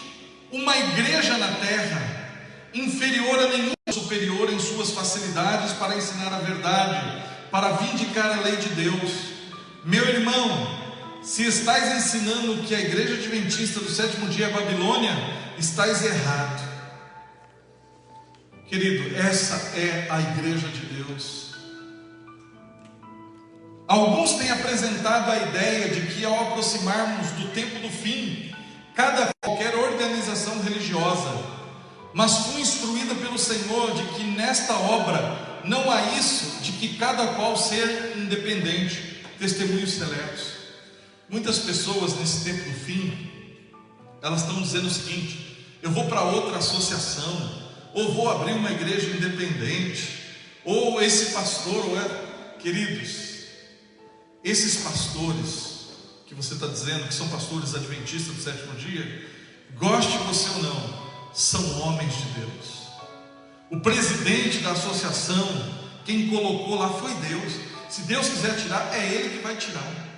uma igreja na terra, inferior a nenhum, superior em suas facilidades para ensinar a verdade, para vindicar a lei de Deus. Meu irmão, se estais ensinando que a igreja adventista do sétimo dia é Babilônia, estais errado. Querido, essa é a igreja de Deus. Alguns têm apresentado a ideia de que ao aproximarmos do tempo do fim, qualquer organização religiosa, mas fui instruída pelo Senhor de que nesta obra não há isso de que cada qual ser independente. Testemunhos seletos. Muitas pessoas nesse tempo do fim, elas estão dizendo o seguinte: eu vou para outra associação, ou vou abrir uma igreja independente, ou esse pastor, queridos, esses pastores que você está dizendo que são pastores adventistas do sétimo dia, goste você ou não, são homens de Deus. O presidente da associação, quem colocou lá foi Deus. Se Deus quiser tirar, é Ele que vai tirar.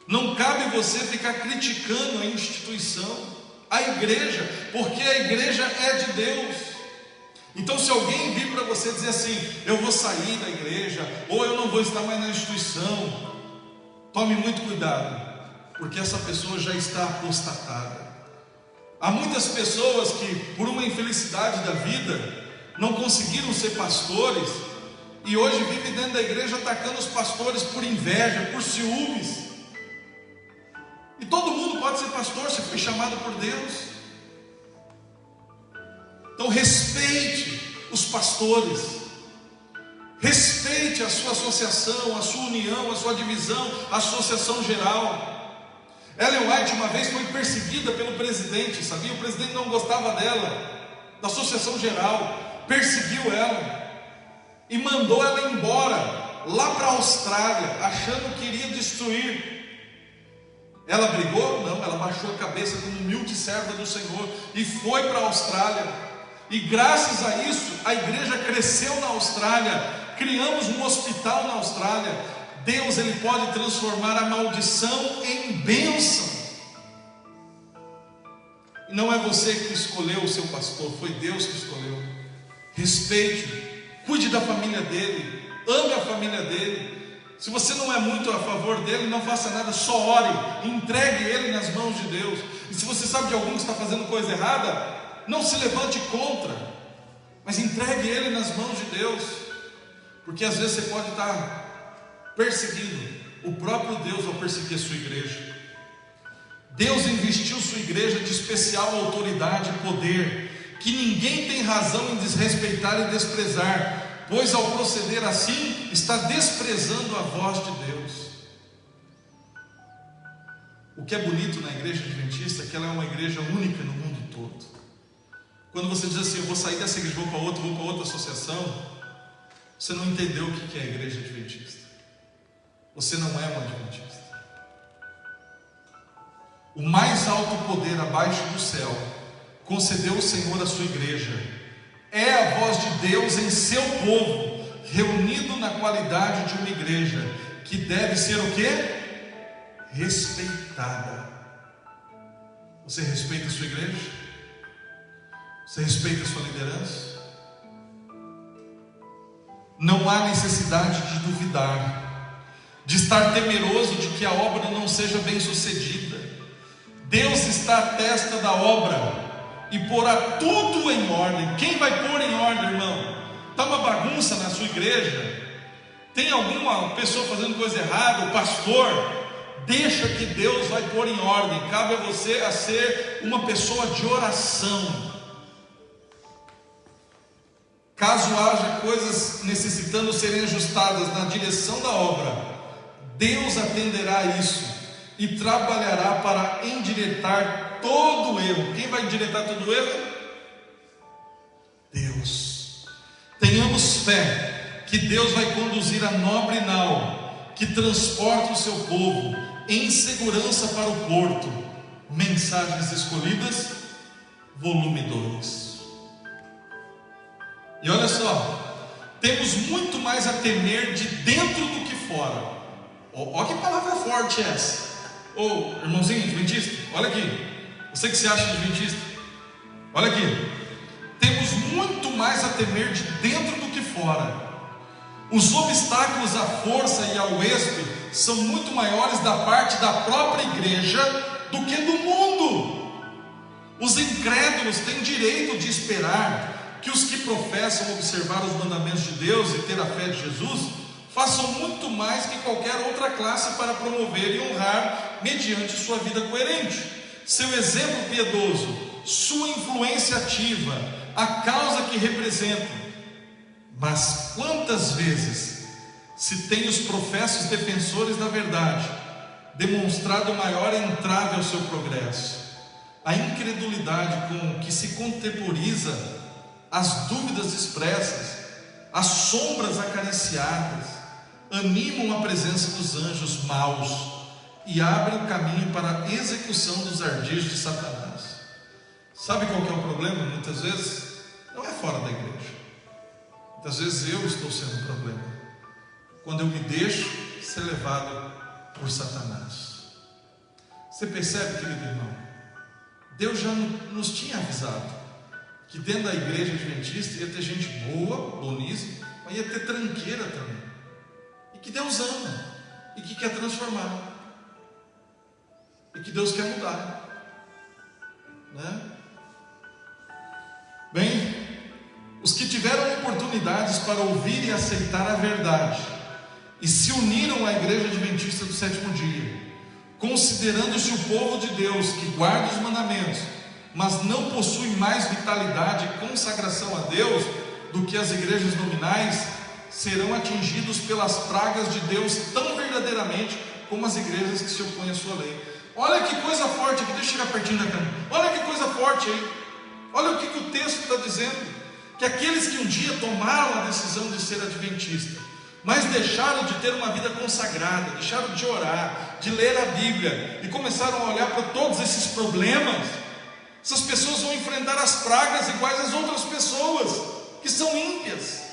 Não cabe você ficar criticando a instituição, a igreja, porque a igreja é de Deus. Então, se alguém vir para você dizer assim: eu vou sair da igreja, ou eu não vou estar mais na instituição, tome muito cuidado, porque essa pessoa já está apostatada. Há muitas pessoas que, por uma infelicidade da vida, não conseguiram ser pastores, e hoje vivem dentro da igreja atacando os pastores por inveja, por ciúmes. E todo mundo pode ser pastor se foi chamado por Deus. Então respeite os pastores, respeite a sua associação, a sua união, a sua divisão, a associação geral. Ellen White uma vez foi perseguida pelo presidente, sabia? O presidente não gostava dela, da associação geral, perseguiu ela e mandou ela embora lá para a Austrália, achando que iria destruir. Ela brigou? Não, ela baixou a cabeça como humilde serva do Senhor e foi para a Austrália. E graças a isso, a igreja cresceu na Austrália. Criamos um hospital na Austrália. Deus, Ele pode transformar a maldição em bênção. E não é você que escolheu o seu pastor, foi Deus que escolheu. Respeite, cuide da família dele, ame a família dele. Se você não é muito a favor dele, não faça nada, só ore, entregue ele nas mãos de Deus. E se você sabe de algum que está fazendo coisa errada, não se levante contra, mas entregue ele nas mãos de Deus, porque às vezes você pode estar perseguindo o próprio Deus ao perseguir a sua igreja. Deus investiu sua igreja de especial autoridade e poder, que ninguém tem razão em desrespeitar e desprezar, pois ao proceder assim, está desprezando a voz de Deus. O que é bonito na igreja adventista é que ela é uma igreja única no mundo todo. Quando você diz assim: eu vou sair dessa igreja, vou para outra associação, você não entendeu o que é a igreja adventista. Você não é um adventista. O mais alto poder abaixo do céu concedeu o Senhor à sua igreja. É a voz de Deus em seu povo, reunido na qualidade de uma igreja, que deve ser o quê? Respeitada. Você respeita a sua igreja? Você respeita a sua liderança? Não há necessidade de duvidar, de estar temeroso de que a obra não seja bem sucedida. Deus está à testa da obra e porá tudo em ordem. Quem vai pôr em ordem, irmão? Está uma bagunça na sua igreja? Tem alguma pessoa fazendo coisa errada? O pastor? Deixa que Deus vai pôr em ordem. Cabe a você a ser uma pessoa de oração. Caso haja coisas necessitando serem ajustadas na direção da obra, Deus atenderá a isso. e trabalhará para endireitar todo o erro. Quem vai endireitar todo o erro? Deus. Tenhamos fé que Deus vai conduzir a nobre nau que transporta o seu povo em segurança para o porto. Mensagens Escolhidas, volume 2. E olha só, temos muito mais a temer de dentro do que fora. Olha que palavra forte é essa. Ô, irmãozinho adventista, olha aqui. Você que se acha adventista, olha aqui. Temos muito mais a temer de dentro do que fora. Os obstáculos à força e ao êxito são muito maiores da parte da própria igreja do que do mundo. Os incrédulos têm direito de esperar que os que professam observar os mandamentos de Deus e ter a fé de Jesus façam muito mais que qualquer outra classe para promover e honrar mediante sua vida coerente, seu exemplo piedoso, sua influência ativa, a causa que representam. Mas quantas vezes se tem os professos defensores da verdade demonstrado maior entrave ao seu progresso? A incredulidade com que se contemporiza as dúvidas expressas, as sombras acariciadas, animam a presença dos anjos maus e abrem o caminho para a execução dos ardis de Satanás. Sabe qual que é o problema? Muitas vezes não é fora da igreja. Muitas vezes eu estou sendo o problema, quando eu me deixo ser levado por Satanás. Você percebe, querido irmão? Deus já nos tinha avisado que dentro da igreja adventista ia ter gente boa, boníssima, mas ia ter tranqueira também, e que Deus ama, e que quer transformar, e que Deus quer mudar, né? Bem, os que tiveram oportunidades para ouvir e aceitar a verdade e se uniram à igreja adventista do sétimo dia, considerando-se o povo de Deus que guarda os mandamentos, mas não possui mais vitalidade e consagração a Deus do que as igrejas nominais, serão atingidos pelas pragas de Deus tão verdadeiramente como as igrejas que se opõem à sua lei. Olha que coisa forte aqui, deixa eu chegar pertinho da câmera. Olha que coisa forte aí. Olha o que o texto está dizendo: que aqueles que um dia tomaram a decisão de ser adventista, mas deixaram de ter uma vida consagrada, deixaram de orar, de ler a Bíblia e começaram a olhar para todos esses problemas, essas pessoas vão enfrentar as pragas iguais às outras pessoas que são ímpias.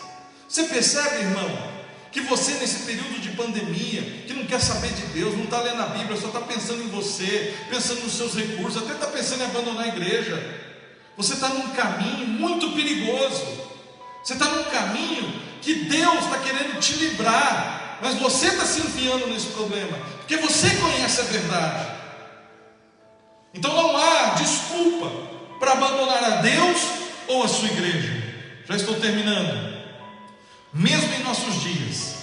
Você percebe, irmão, que você nesse período de pandemia, que não quer saber de Deus, não está lendo a Bíblia, só está pensando em você, pensando nos seus recursos, até está pensando em abandonar a igreja. Você está num caminho muito perigoso. Você está num caminho que Deus está querendo te livrar, mas você está se enfiando nesse problema, porque você conhece a verdade. Então não há desculpa para abandonar a Deus ou a sua igreja. Já estou terminando. Mesmo em nossos dias,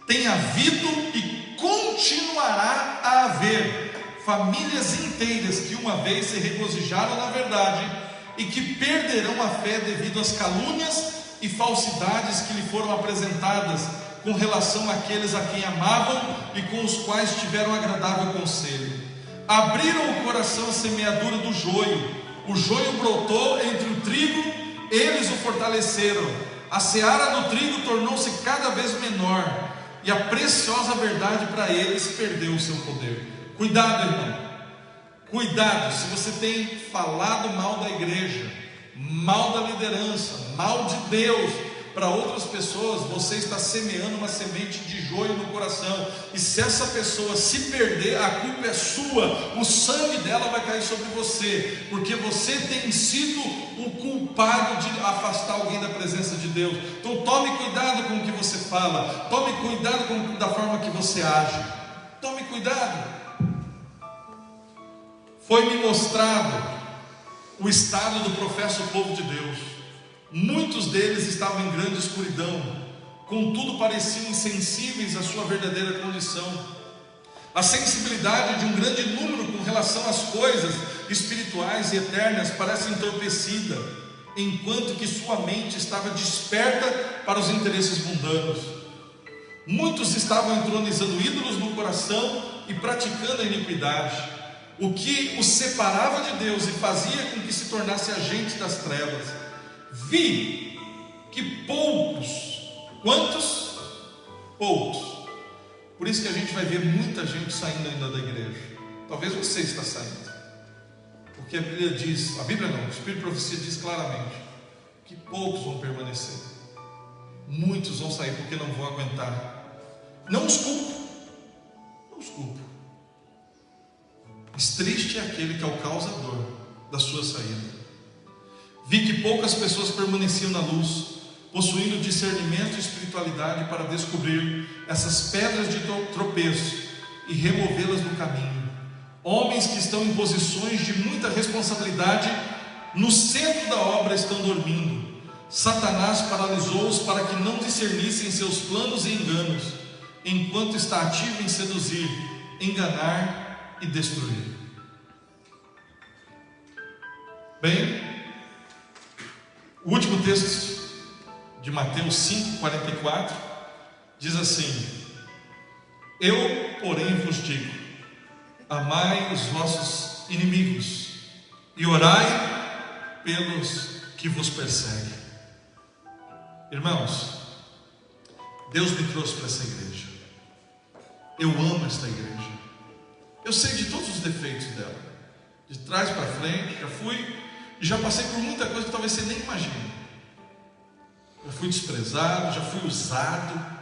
tem havido e continuará a haver famílias inteiras que uma vez se regozijaram na verdade e que perderão a fé devido às calúnias e falsidades que lhe foram apresentadas com relação àqueles a quem amavam e com os quais tiveram agradável conselho. Abriram o coração à semeadura do joio, o joio brotou entre o trigo, eles o fortaleceram, a seara do trigo tornou-se cada vez menor, e a preciosa verdade para eles perdeu o seu poder. Cuidado, irmão, cuidado, se você tem falado mal da igreja, mal da liderança, mal de Deus para outras pessoas, você está semeando uma semente de joio no coração, e se essa pessoa se perder, a culpa é sua, o sangue dela vai cair sobre você, porque você tem sido o culpado de afastar alguém da presença de Deus. Então tome cuidado com o que você fala, tome cuidado da forma que você age, tome cuidado. Foi-me mostrado o estado do professo povo de Deus. Muitos deles estavam em grande escuridão, contudo pareciam insensíveis à sua verdadeira condição. A sensibilidade de um grande número com relação às coisas espirituais e eternas parece entorpecida, enquanto que sua mente estava desperta para os interesses mundanos. Muitos estavam entronizando ídolos no coração e praticando a iniquidade, o que os separava de Deus e fazia com que se tornasse agentes das trevas. Vi que poucos, quantos? Poucos. Por isso que a gente vai ver muita gente saindo ainda da igreja. Talvez você está saindo, porque a Bíblia diz, a Bíblia não, o Espírito de Profecia diz claramente que poucos vão permanecer. Muitos vão sair porque não vão aguentar. Não os culpo, não os culpo. Mas triste é aquele que é o causador da sua saída. Vi que poucas pessoas permaneciam na luz, possuindo discernimento e espiritualidade para descobrir essas pedras de tropeço e removê-las do caminho. Homens que estão em posições de muita responsabilidade no centro da obra estão dormindo. Satanás paralisou-os para que não discernissem seus planos e enganos, enquanto está ativo em seduzir, enganar e destruir. Bem, o último texto de Mateus 5:44 diz assim: eu, porém, vos digo, amai os vossos inimigos e orai pelos que vos perseguem. Irmãos, Deus me trouxe para essa igreja. Eu amo esta igreja. Eu sei de todos os defeitos dela, de trás para frente. Já fui e já passei por muita coisa que talvez você nem imagine. Já fui desprezado, já fui usado,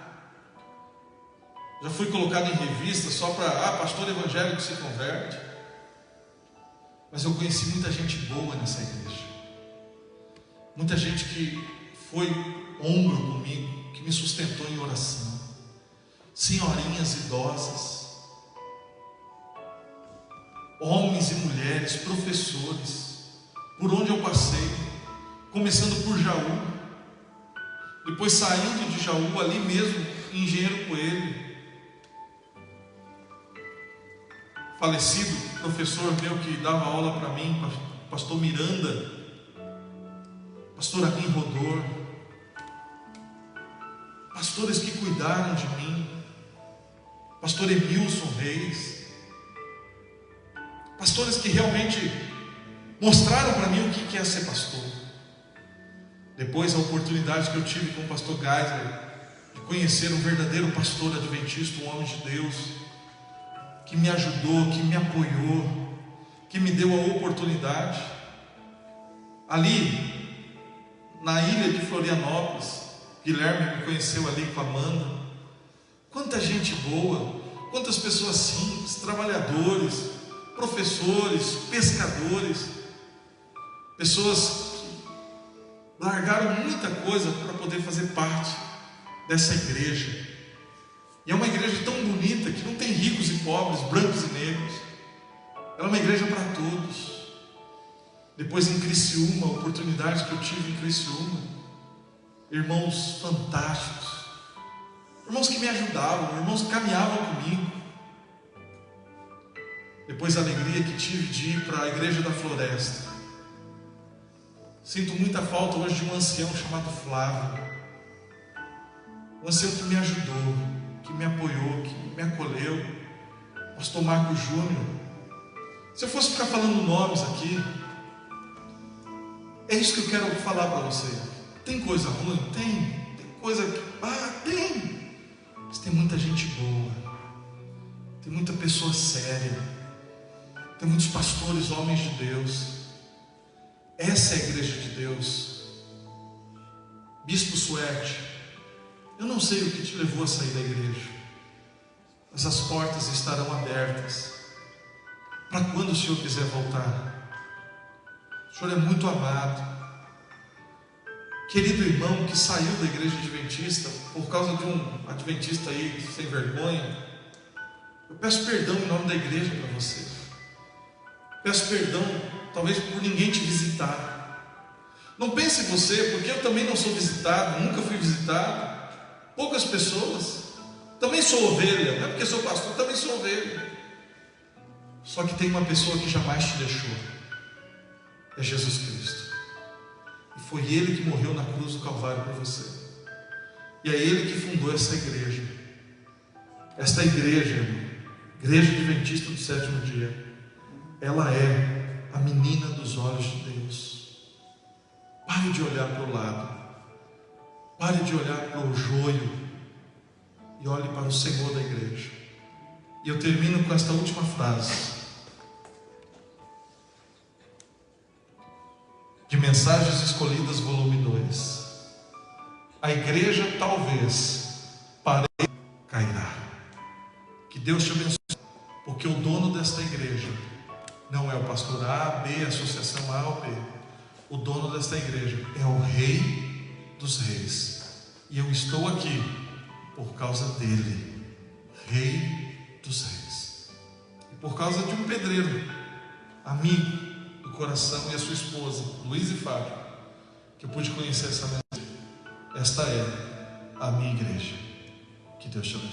já fui colocado em revista só para pastor evangélico se converte. Mas eu conheci muita gente boa nessa igreja, muita gente que foi ombro comigo, que me sustentou em oração, senhorinhas idosas, homens e mulheres, professores, por onde eu passei, começando por Jaú, depois saindo de Jaú, ali mesmo, em Engenheiro Coelho, falecido professor meu que dava aula para mim, pastor Miranda, pastor Amin Rodor, pastores que cuidaram de mim, pastor Emilson Reis, pastores que realmente mostraram para mim o que é ser pastor. Depois a oportunidade que eu tive com o pastor Geisler, de conhecer um verdadeiro pastor adventista, um homem de Deus, que me ajudou, que me apoiou, que me deu a oportunidade. Ali, na ilha de Florianópolis, Guilherme me conheceu ali com a Amanda. Quanta gente boa, quantas pessoas simples, trabalhadores, professores, pescadores, pessoas que largaram muita coisa para poder fazer parte dessa igreja. E é uma igreja tão bonita que não tem ricos e pobres, brancos e negros. Ela é uma igreja para todos. Depois em Criciúma, a oportunidade que eu tive em Criciúma, irmãos fantásticos, irmãos que me ajudavam, irmãos que caminhavam comigo. Depois a alegria que tive de ir para a igreja da Floresta. Sinto muita falta hoje de um ancião chamado Flávio, um ancião que me ajudou, que me apoiou, que me acolheu, pastor Marco Júnior. Se eu fosse ficar falando nomes aqui, é isso que eu quero falar para você. Tem coisa ruim? Tem coisa que... tem. Mas tem muita gente boa, tem muita pessoa séria, tem muitos pastores, homens de Deus. Essa é a igreja de Deus. Bispo Suete, eu não sei o que te levou a sair da igreja, mas as portas estarão abertas para quando o Senhor quiser voltar. O Senhor é muito amado. Querido irmão que saiu da igreja adventista por causa de um adventista aí sem vergonha, eu peço perdão em nome da igreja para você. Peço perdão, talvez por ninguém te visitar. Não pense você, porque eu também não sou visitado, nunca fui visitado. Poucas pessoas. Também sou ovelha, não é porque sou pastor, também sou ovelha. Só que tem uma pessoa que jamais te deixou. É Jesus Cristo. E foi Ele que morreu na cruz do Calvário por você. E é Ele que fundou essa igreja. Esta igreja, irmão, Igreja Adventista do Sétimo Dia, ela é a menina dos olhos de Deus. Pare de olhar para o lado, pare de olhar para o joio e olhe para o Senhor da igreja. E eu termino com esta última frase de Mensagens Escolhidas, volume 2. A igreja talvez cairá. Que Deus te abençoe, porque o dono desta igreja não é o pastor A, B, associação A ou B. O dono desta igreja é o Rei dos Reis. E eu estou aqui por causa dele, Rei dos Reis. E por causa de um pedreiro, amigo do coração, e a sua esposa, Luiz e Fábio, que eu pude conhecer essa mensagem. Esta é a minha igreja. Que Deus te abençoe.